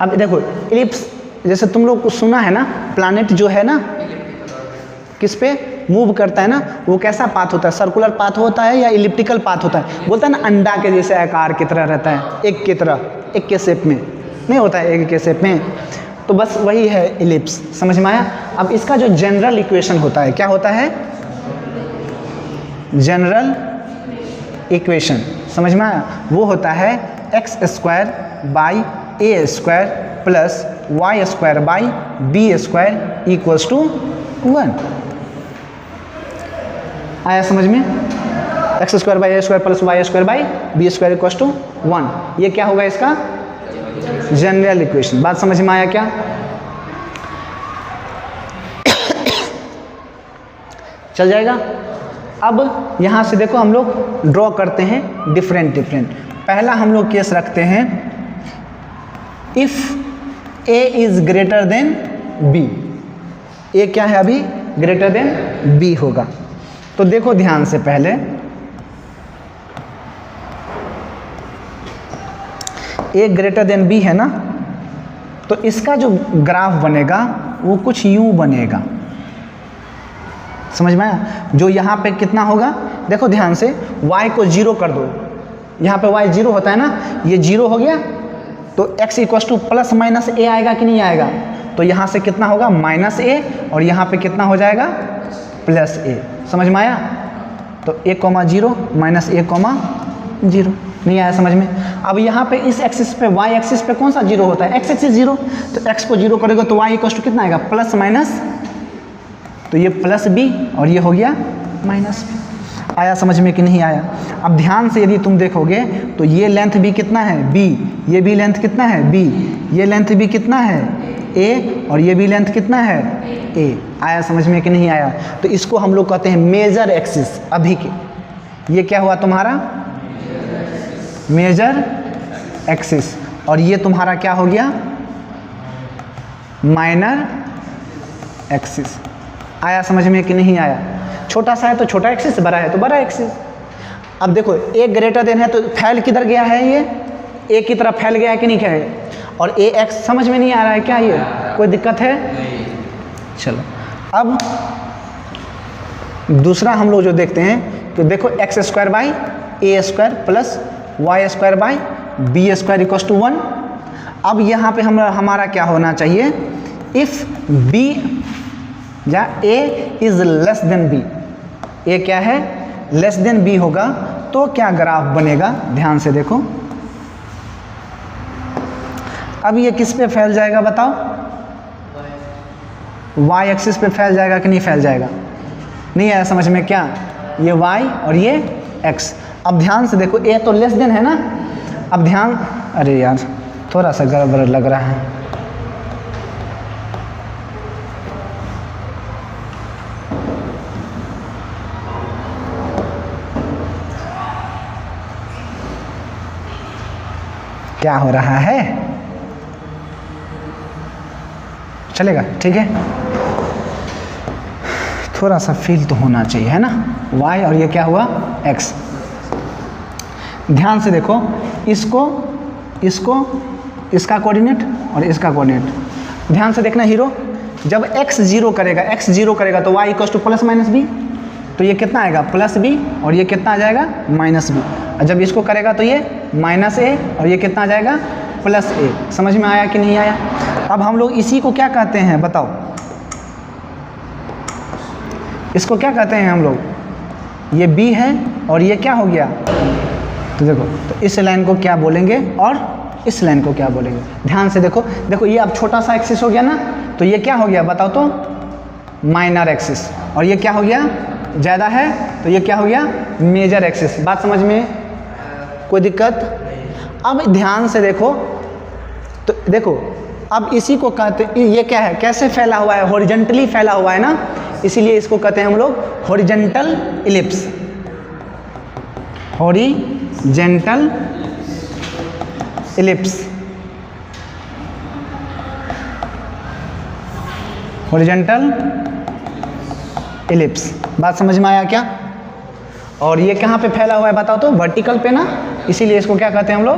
अब देखो इलिप्स, जैसे तुम लोग को सुना है ना, प्लैनेट जो है ना किस पे मूव करता है ना, वो कैसा पाथ होता है, सर्कुलर पाथ होता है या इलिप्टिकल पाथ होता है। बोलता है ना अंडा के जैसे आकार की तरह रहता है, एक की तरह, एक के शेप में नहीं होता है, एक के शेप में, तो बस वही है इलिप्स, समझ में आया। अब इसका जो जनरल इक्वेशन होता है, क्या होता है, जनरल इक्वेशन, समझ में आया, वो होता है x² by a² plus y² by b² equals to 1। आया समझ में, x² by a² plus y² by b² equals to 1, ये क्या होगा इसका जनरल इक्वेशन। बात समझ में आया क्या। चल जाएगा। अब यहाँ से देखो हम लोग ड्रॉ करते हैं डिफरेंट। पहला हम लोग केस रखते हैं if a is greater than b, a क्या है अभी, ग्रेटर देन b होगा। तो देखो ध्यान से, पहले a ग्रेटर देन b है ना, तो इसका जो ग्राफ बनेगा वो कुछ यूं बनेगा, समझ में आया। जो यहाँ पे कितना होगा, देखो ध्यान से, y को 0 कर दो, यहाँ पे y 0 होता है ना, ये 0 हो गया, तो x equals two plus minus a आएगा कि नहीं आएगा, तो यहाँ से कितना होगा -a, और यहाँ पे कितना हो जाएगा +a, समझ में आया। तो a, 0 -a, 0, नहीं आया समझ में। अब यहाँ पे इस एक्सिस पे, y एक्सिस पे कौन सा 0 होता है, x एक्सिस 0, तो x को 0 करेगा तो y इक्वल्स टू कितना आएगा, प्लस माइनस, तो ये +b और ये हो गया -b। आया समझ में कि नहीं आया। अब ध्यान से यदि तुम देखोगे तो ये लेंथ भी कितना है b, ये भी लेंथ कितना है b, ये लेंथ भी कितना है a, और ये भी लेंथ कितना है a। आया समझ में कि नहीं आया। तो इसको हम लोग कहते हैं मेजर एक्सिस। अभी के ये क्या हुआ तुम्हारा मेजर एक्सिस, और ये तुम्हारा क्या हो गया माइनर एक्सिस। आया समझ में कि नहीं आया। छोटा सा है तो छोटा एक्सिस, बड़ा है तो बड़ा एक्सिस। अब देखो एक ग्रेटर देन है तो फैल किधर गया है, ये ए की तरफ फैल गया है कि नहीं है, और ए एक्स समझ में नहीं आ रहा है क्या, ये कोई दिक्कत है। चलो अब दूसरा हम लोग जो देखते हैं, तो देखो x² by a² plus y² by b² equals to 1। अब यहाँ पे हमारा क्या होना चाहिए, इफ़ b या a is less than b, a क्या है लेस देन b होगा, तो क्या ग्राफ बनेगा, ध्यान से देखो। अब ये किस पे फैल जाएगा बताओ, y एक्सिस पे फैल जाएगा कि नहीं फैल जाएगा, नहीं आया समझ में क्या, ये y और ये x। अब ध्यान से देखो, a तो लेस देन है ना, अब ध्यान, अरे यार थोड़ा सा गड़बड़ लग रहा है, क्या हो रहा है, चलेगा ठीक है, थोड़ा सा फील तो होना चाहिए है ना, y और ये क्या हुआ x। ध्यान से देखो, इसको इसका कोऑर्डिनेट और इसका कोऑर्डिनेट ध्यान से देखना हीरो। जब x 0 करेगा तो y equals two plus minus b, तो ये कितना आएगा +b और ये कितना आ जाएगा -b। और जब इसको करेगा तो ये -a और ये कितना आ जाएगा +a। समझ में आया कि नहीं आया। अब हम लोग इसी को क्या कहते हैं बताओ, इसको क्या कहते हैं हम लोग, ये b है और ये क्या हो गया, तो देखो, तो इस लाइन को क्या बोलेंगे और इस लाइन को क्या बोलेंगे, ध्यान से देखो। देखो ये अब छोटा सा एक्सिस हो गया ना, तो ये क्या हो गया बताओ तो, माइनर एक्सिस। और ये क्या हो गया, ज़्यादा है, तो ये क्या हो गया, मेजर एक्सिस। बात समझ में, कोई दिक्कत? अब ध्यान से देखो, तो देखो अब इसी को कहते, ये क्या है, कैसे फैला हुआ है, हॉरिजॉन्टली फैला हुआ है ना, इसीलिए इसको कहते हैं हम लोग horizontal ellipse. Horizontal ellipse, horizontal ellipse. बात समझ में आया क्या? और ये कहाँ पे फैला हुआ है बताओ तो, वर्टिकल पे ना, इसीलिए इसको क्या कहते हैं हम लोग,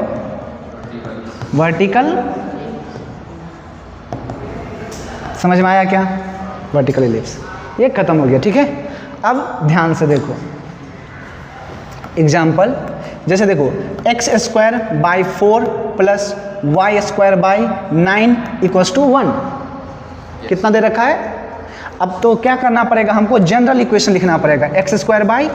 वर्टिकल। समझ में आया क्या? Vertical ellipse. ये खत्म हो गया, ठीक है। अब ध्यान से देखो एग्जाम्पल, जैसे देखो x square by 4 plus y square by 9 equals to 1, कितना दे रखा है। अब तो क्या करना पड़ेगा हमको, जनरल इक्वेशन लिखना पड़ेगा, x square by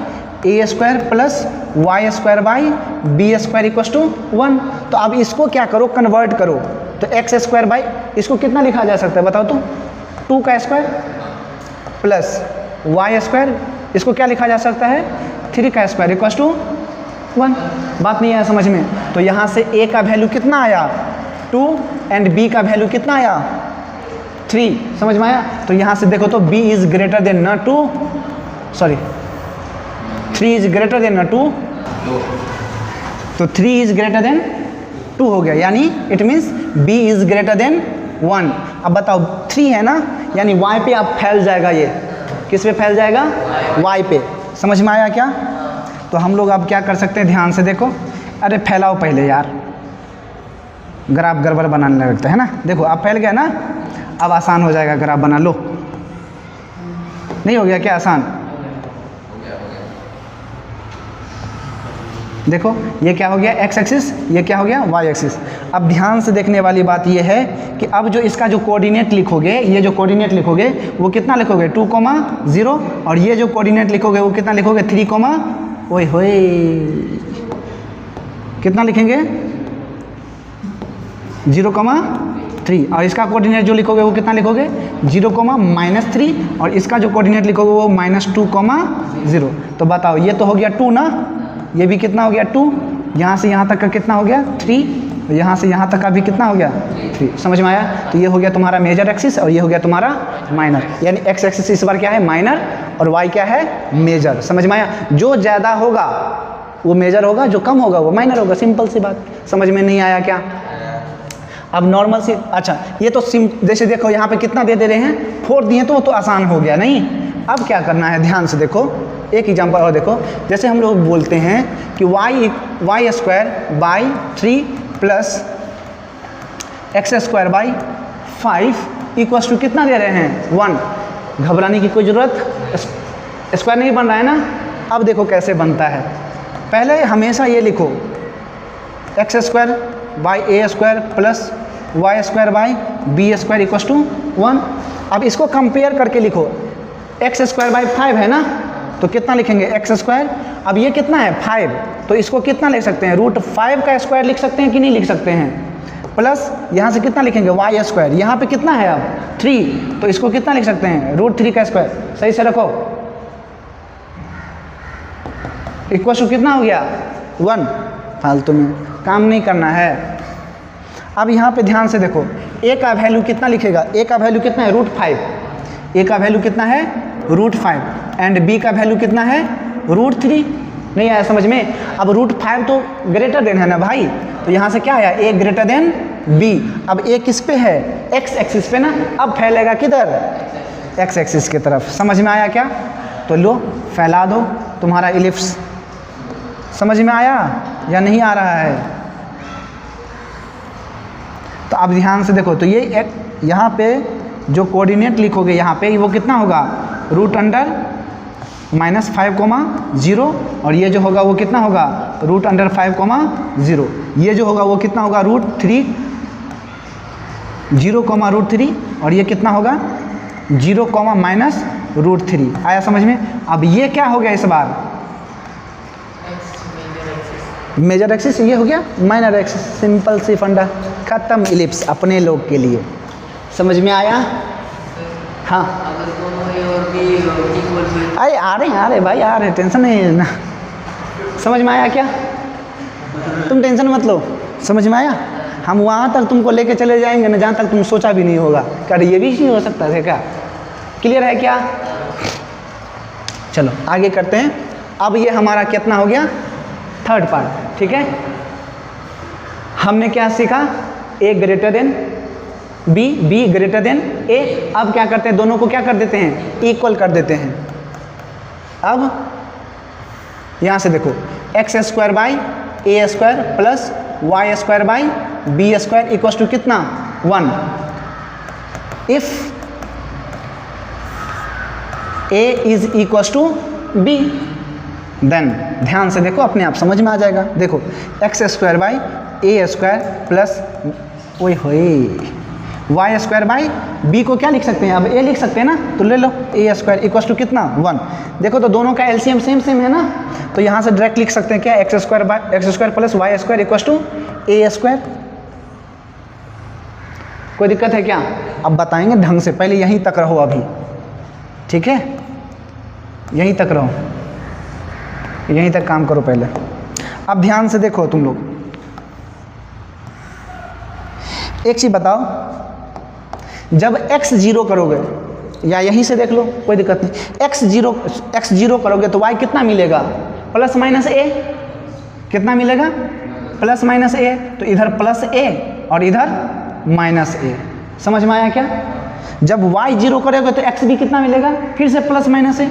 a square plus y square by b square equals to 1। तो अब इसको क्या करो, कन्वर्ट करो। तो एक्स स्क्वायर बाई, इसको कितना लिखा जा सकता है बताओ तो, 2 का स्क्वायर प्लस वाई स्क्वायर, इसको क्या लिखा जा सकता है, 3 का स्क्वायर इक्वल्स टू 1। बात नहीं आया समझ में? तो यहाँ से a का वैल्यू कितना आया, 2, एंड b का वैल्यू कितना आया, 3। समझ में आया? तो यहाँ से देखो तो b इज ग्रेटर देन न 2, सॉरी 3 इज ग्रेटर देन न 2, तो 3 इज ग्रेटर देन 2 हो गया, यानी it means b is greater than 1। अब बताओ 3 है ना, यानी y पे आप फैल जाएगा, ये किस पे फैल जाएगा, y पे। समझ में आया क्या? तो हम लोग अब क्या कर सकते हैं, ध्यान से देखो, अरे फैलाओ पहले यार, ग्राफ गड़बड़ बनाने लगता है ना। देखो अब फैल गया ना, अब आसान हो जाएगा ग्राफ बना लो। नहीं हो गया क्या आसान? देखो ये क्या हो गया, एक्स एक्सिस, ये क्या हो गया, वाई एक्सिस। अब ध्यान से देखने वाली बात ये है कि अब जो इसका जो कोऑर्डिनेट लिखोगे, ये जो कोऑर्डिनेट लिखोगे वो कितना लिखोगे, 2,0, और ये जो कोऑर्डिनेट लिखोगे वो कितना लिखोगे, 3, ओए होए, कितना लिखेंगे, 0,3। और इसका कोऑर्डिनेट जो लिखोगे वो कितना लिखोगे, 0,-3, और इसका जो कोऑर्डिनेट लिखोगे वो -2,0। तो बताओ ये तो हो गया 2 ना, ये भी कितना हो गया 2, यहाँ से यहाँ तक का कितना हो गया 3, और यहाँ से यहाँ तक का भी कितना हो गया 3। समझ में आया? तो ये हो गया तुम्हारा मेजर एक्सिस और ये हो गया तुम्हारा माइनर, यानी एक्स एक्सिस इस बार क्या है, माइनर, और वाई क्या है, मेजर। समझ में आया? जो ज़्यादा होगा वो मेजर होगा, जो कम होगा वो माइनर होगा, सिंपल सी बात। समझ में नहीं आया क्या? अब नॉर्मल सी, अच्छा ये तो जैसे देखो यहाँ पे कितना दे रहे हैं, 4 दिए तो आसान हो गया नहीं। अब क्या करना है, ध्यान से देखो, एक एग्जांपल और देखो। जैसे हम लोग बोलते हैं कि y square by 3 plus x square by 5 equals to कितना दे रहे हैं, 1। घबराने की कोई ज़रूरत, स्क्वायर नहीं बन रहा है ना। अब देखो कैसे बनता है, पहले हमेशा ये लिखो, x square by a square plus y square by b square equals to 1। अब इसको कंपेयर करके लिखो, एक्स स्क्वायर बाई 5 है ना, तो कितना लिखेंगे, एक्स स्क्वायर। अब ये कितना है 5, तो इसको कितना लिख सकते हैं, √5 का स्क्वायर लिख सकते हैं कि नहीं लिख सकते हैं, प्लस यहाँ से कितना लिखेंगे, वाई स्क्वायर। यहाँ पे कितना है अब 3, तो इसको कितना लिख सकते हैं, √3 का स्क्वायर। सही से रखो, इक्वल टू कितना हो गया 1। फालतू में काम नहीं करना है। अब यहाँ पे ध्यान से देखो, ए का वैल्यू कितना लिखेगा, ए का वैल्यू कितना है, √5। ए का वैल्यू कितना है, √5, एंड बी का वैल्यू कितना है, √3। नहीं आया समझ में? अब √5 तो ग्रेटर देन है ना भाई, तो यहाँ से क्या आया, ए ग्रेटर देन बी। अब ए किस पे है, एक्स एक्सिस पे ना, अब फैलेगा किधर, एक्स एक्सिस की तरफ। समझ में आया क्या? तो लो फैला दो तुम्हारा इलिप्स। समझ में आया या नहीं आ रहा है? तो अब ध्यान से देखो, तो ये एक यहाँ पे जो कोऑर्डिनेट लिखोगे यहाँ पे, वो कितना होगा, √−5,0, और ये जो होगा वो कितना होगा, √5,0। ये जो होगा वो कितना होगा, √3, 0,√3, और ये कितना होगा 0,-√3। आया समझ में? अब ये क्या हो गया इस बार, मेजर एक्सिस ये हो गया, माइनर एक्सिस, सिंपल सी फंडा, खत्म इलिप्स अपने लोग के लिए। समझ में आया? हाँ अरे आ रहे भाई, आ रहे, टेंशन नहीं है ना। समझ में आया क्या? तुम टेंशन मत लो, समझ में आया? हम वहाँ तक तुमको लेके चले जाएंगे ना जहाँ तक तुम सोचा भी नहीं होगा। क्या ये भी नहीं हो सकता है क्या? क्लियर है क्या? चलो आगे करते हैं। अब ये हमारा कितना हो गया? थर्ड पार्ट, ठीक है। हमने क्या सीखा? A greater than B, B greater than A. अब क्या करते हैं? दोनों को क्या कर देते हैं? इक्वल कर देते हैं। अब यहाँ से देखो, x square by a square plus y square by b square equal to कितना? 1। If a is equal to b then, ध्यान से देखो, अपने आप समझ में आ जाएगा। देखो x square by a square plus ओए होए वाई स्क्वायर बाई बी को क्या लिख सकते हैं? अब ए लिख सकते हैं ना, तो ले लो ए स्क्वायर इक्वल टू कितना? 1। देखो तो दोनों का एलसीएम सेम सेम है ना, तो यहाँ से डायरेक्ट लिख सकते हैं क्या? X square plus y square equal to a square. कोई दिक्कत है क्या? अब बताएंगे ढंग से, पहले यहीं तक रहो अभी, ठीक है? यहीं तक रहो, यहीं तक काम करो पहले। अब ध्यान से देखो तुम लोग, एक चीज बताओ, जब x 0 करोगे, या यहीं से देख लो कोई दिक्कत नहीं, x 0 करोगे तो y कितना मिलेगा? Plus minus a। कितना मिलेगा? Plus minus a। तो इधर प्लस a और इधर माइनस a। समझ में आया क्या? जब y 0 करोगे तो x भी कितना मिलेगा? फिर से प्लस माइनस a।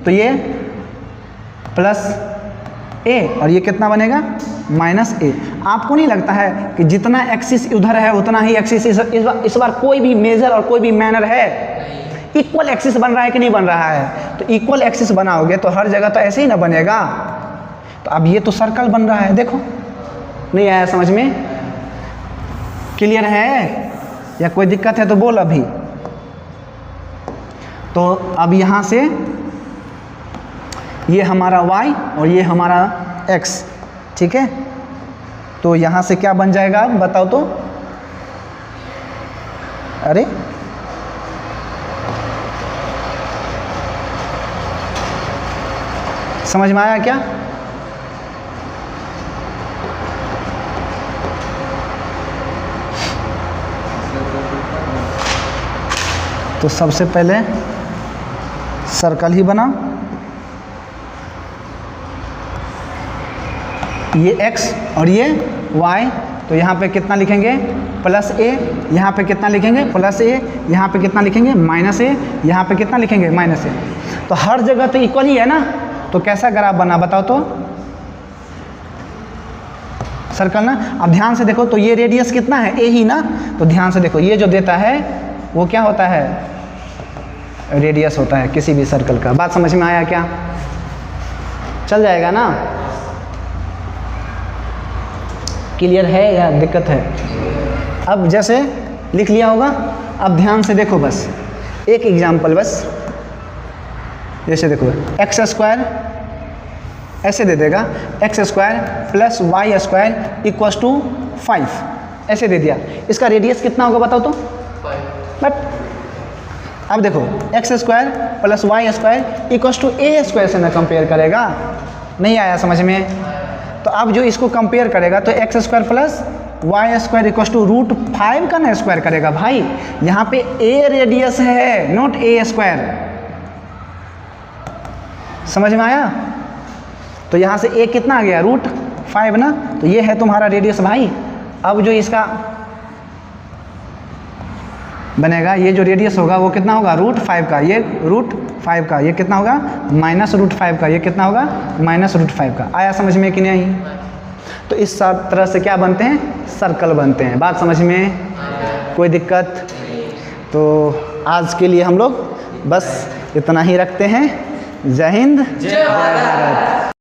तो ये प्लस a और ये कितना बनेगा? Minus a। आपको नहीं लगता है कि जितना एक्सिस उधर है उतना ही एक्सिस इस बार कोई भी मेजर और कोई भी मैनर है? इक्वल एक्सिस बन रहा है कि नहीं बन रहा है? तो इक्वल एक्सिस बनाओगे तो हर जगह तो ऐसे ही ना बनेगा। तो अब ये तो सर्कल बन रहा है, देखो। नहीं आया समझ में? क्लियर है या कोई दिक्कत है तो बोल अभी। तो अब यहाँ से ये हमारा y और ये हमारा x, ठीक है? तो यहाँ से क्या बन जाएगा अब बताओ तो? अरे समझ में आया क्या? तो सबसे पहले सर्कल ही बना, ये x और ये y, तो यहाँ पे कितना लिखेंगे? Plus a। यहाँ पे कितना लिखेंगे? Plus a। यहाँ पे कितना लिखेंगे? Minus a। यहाँ पे कितना लिखेंगे? Minus a। तो हर जगह तो इक्वल ही है ना, तो कैसा ग्राफ बना बताओ तो? सर्कल ना। अब ध्यान से देखो, तो ये रेडियस कितना है? a ही ना। तो ध्यान से देखो, ये जो देता है वो क्या होता है? रेडियस होता है किसी भी सर्कल का। बात समझ में आया क्या? चल जाएगा ना? क्लियर है या दिक्कत है? अब जैसे लिख लिया होगा, अब ध्यान से देखो, बस एक एग्जाम्पल, बस जैसे देखो एक्स स्क्वायर ऐसे दे देगा, x square plus y square equal to 5 ऐसे दे दिया। इसका रेडियस कितना होगा बताओ तो? 5। बट अब देखो x square plus y square equal to a square से ना कंपेयर करेगा। नहीं आया समझ में? तो अब जो इसको कंपेयर करेगा तो x square plus y square equal to √5 का ना स्क्वायर करेगा। भाई यहाँ पे ए रेडियस है, नॉट ए स्क्वायर। समझ में आया? तो यहाँ से ए कितना आ गया? √5 ना। तो ये है तुम्हारा रेडियस भाई। अब जो इसका बनेगा, ये जो रेडियस होगा वो कितना होगा? √5 का। ये √5 का, ये कितना होगा? -√5 का। ये कितना होगा? -√5 का। आया समझ में कि नहीं? तो इस तरह से क्या बनते हैं? सर्कल बनते हैं। बात समझ में? कोई दिक्कत? तो आज के लिए हम लोग बस इतना ही रखते हैं। जय हिंद, जय भारत।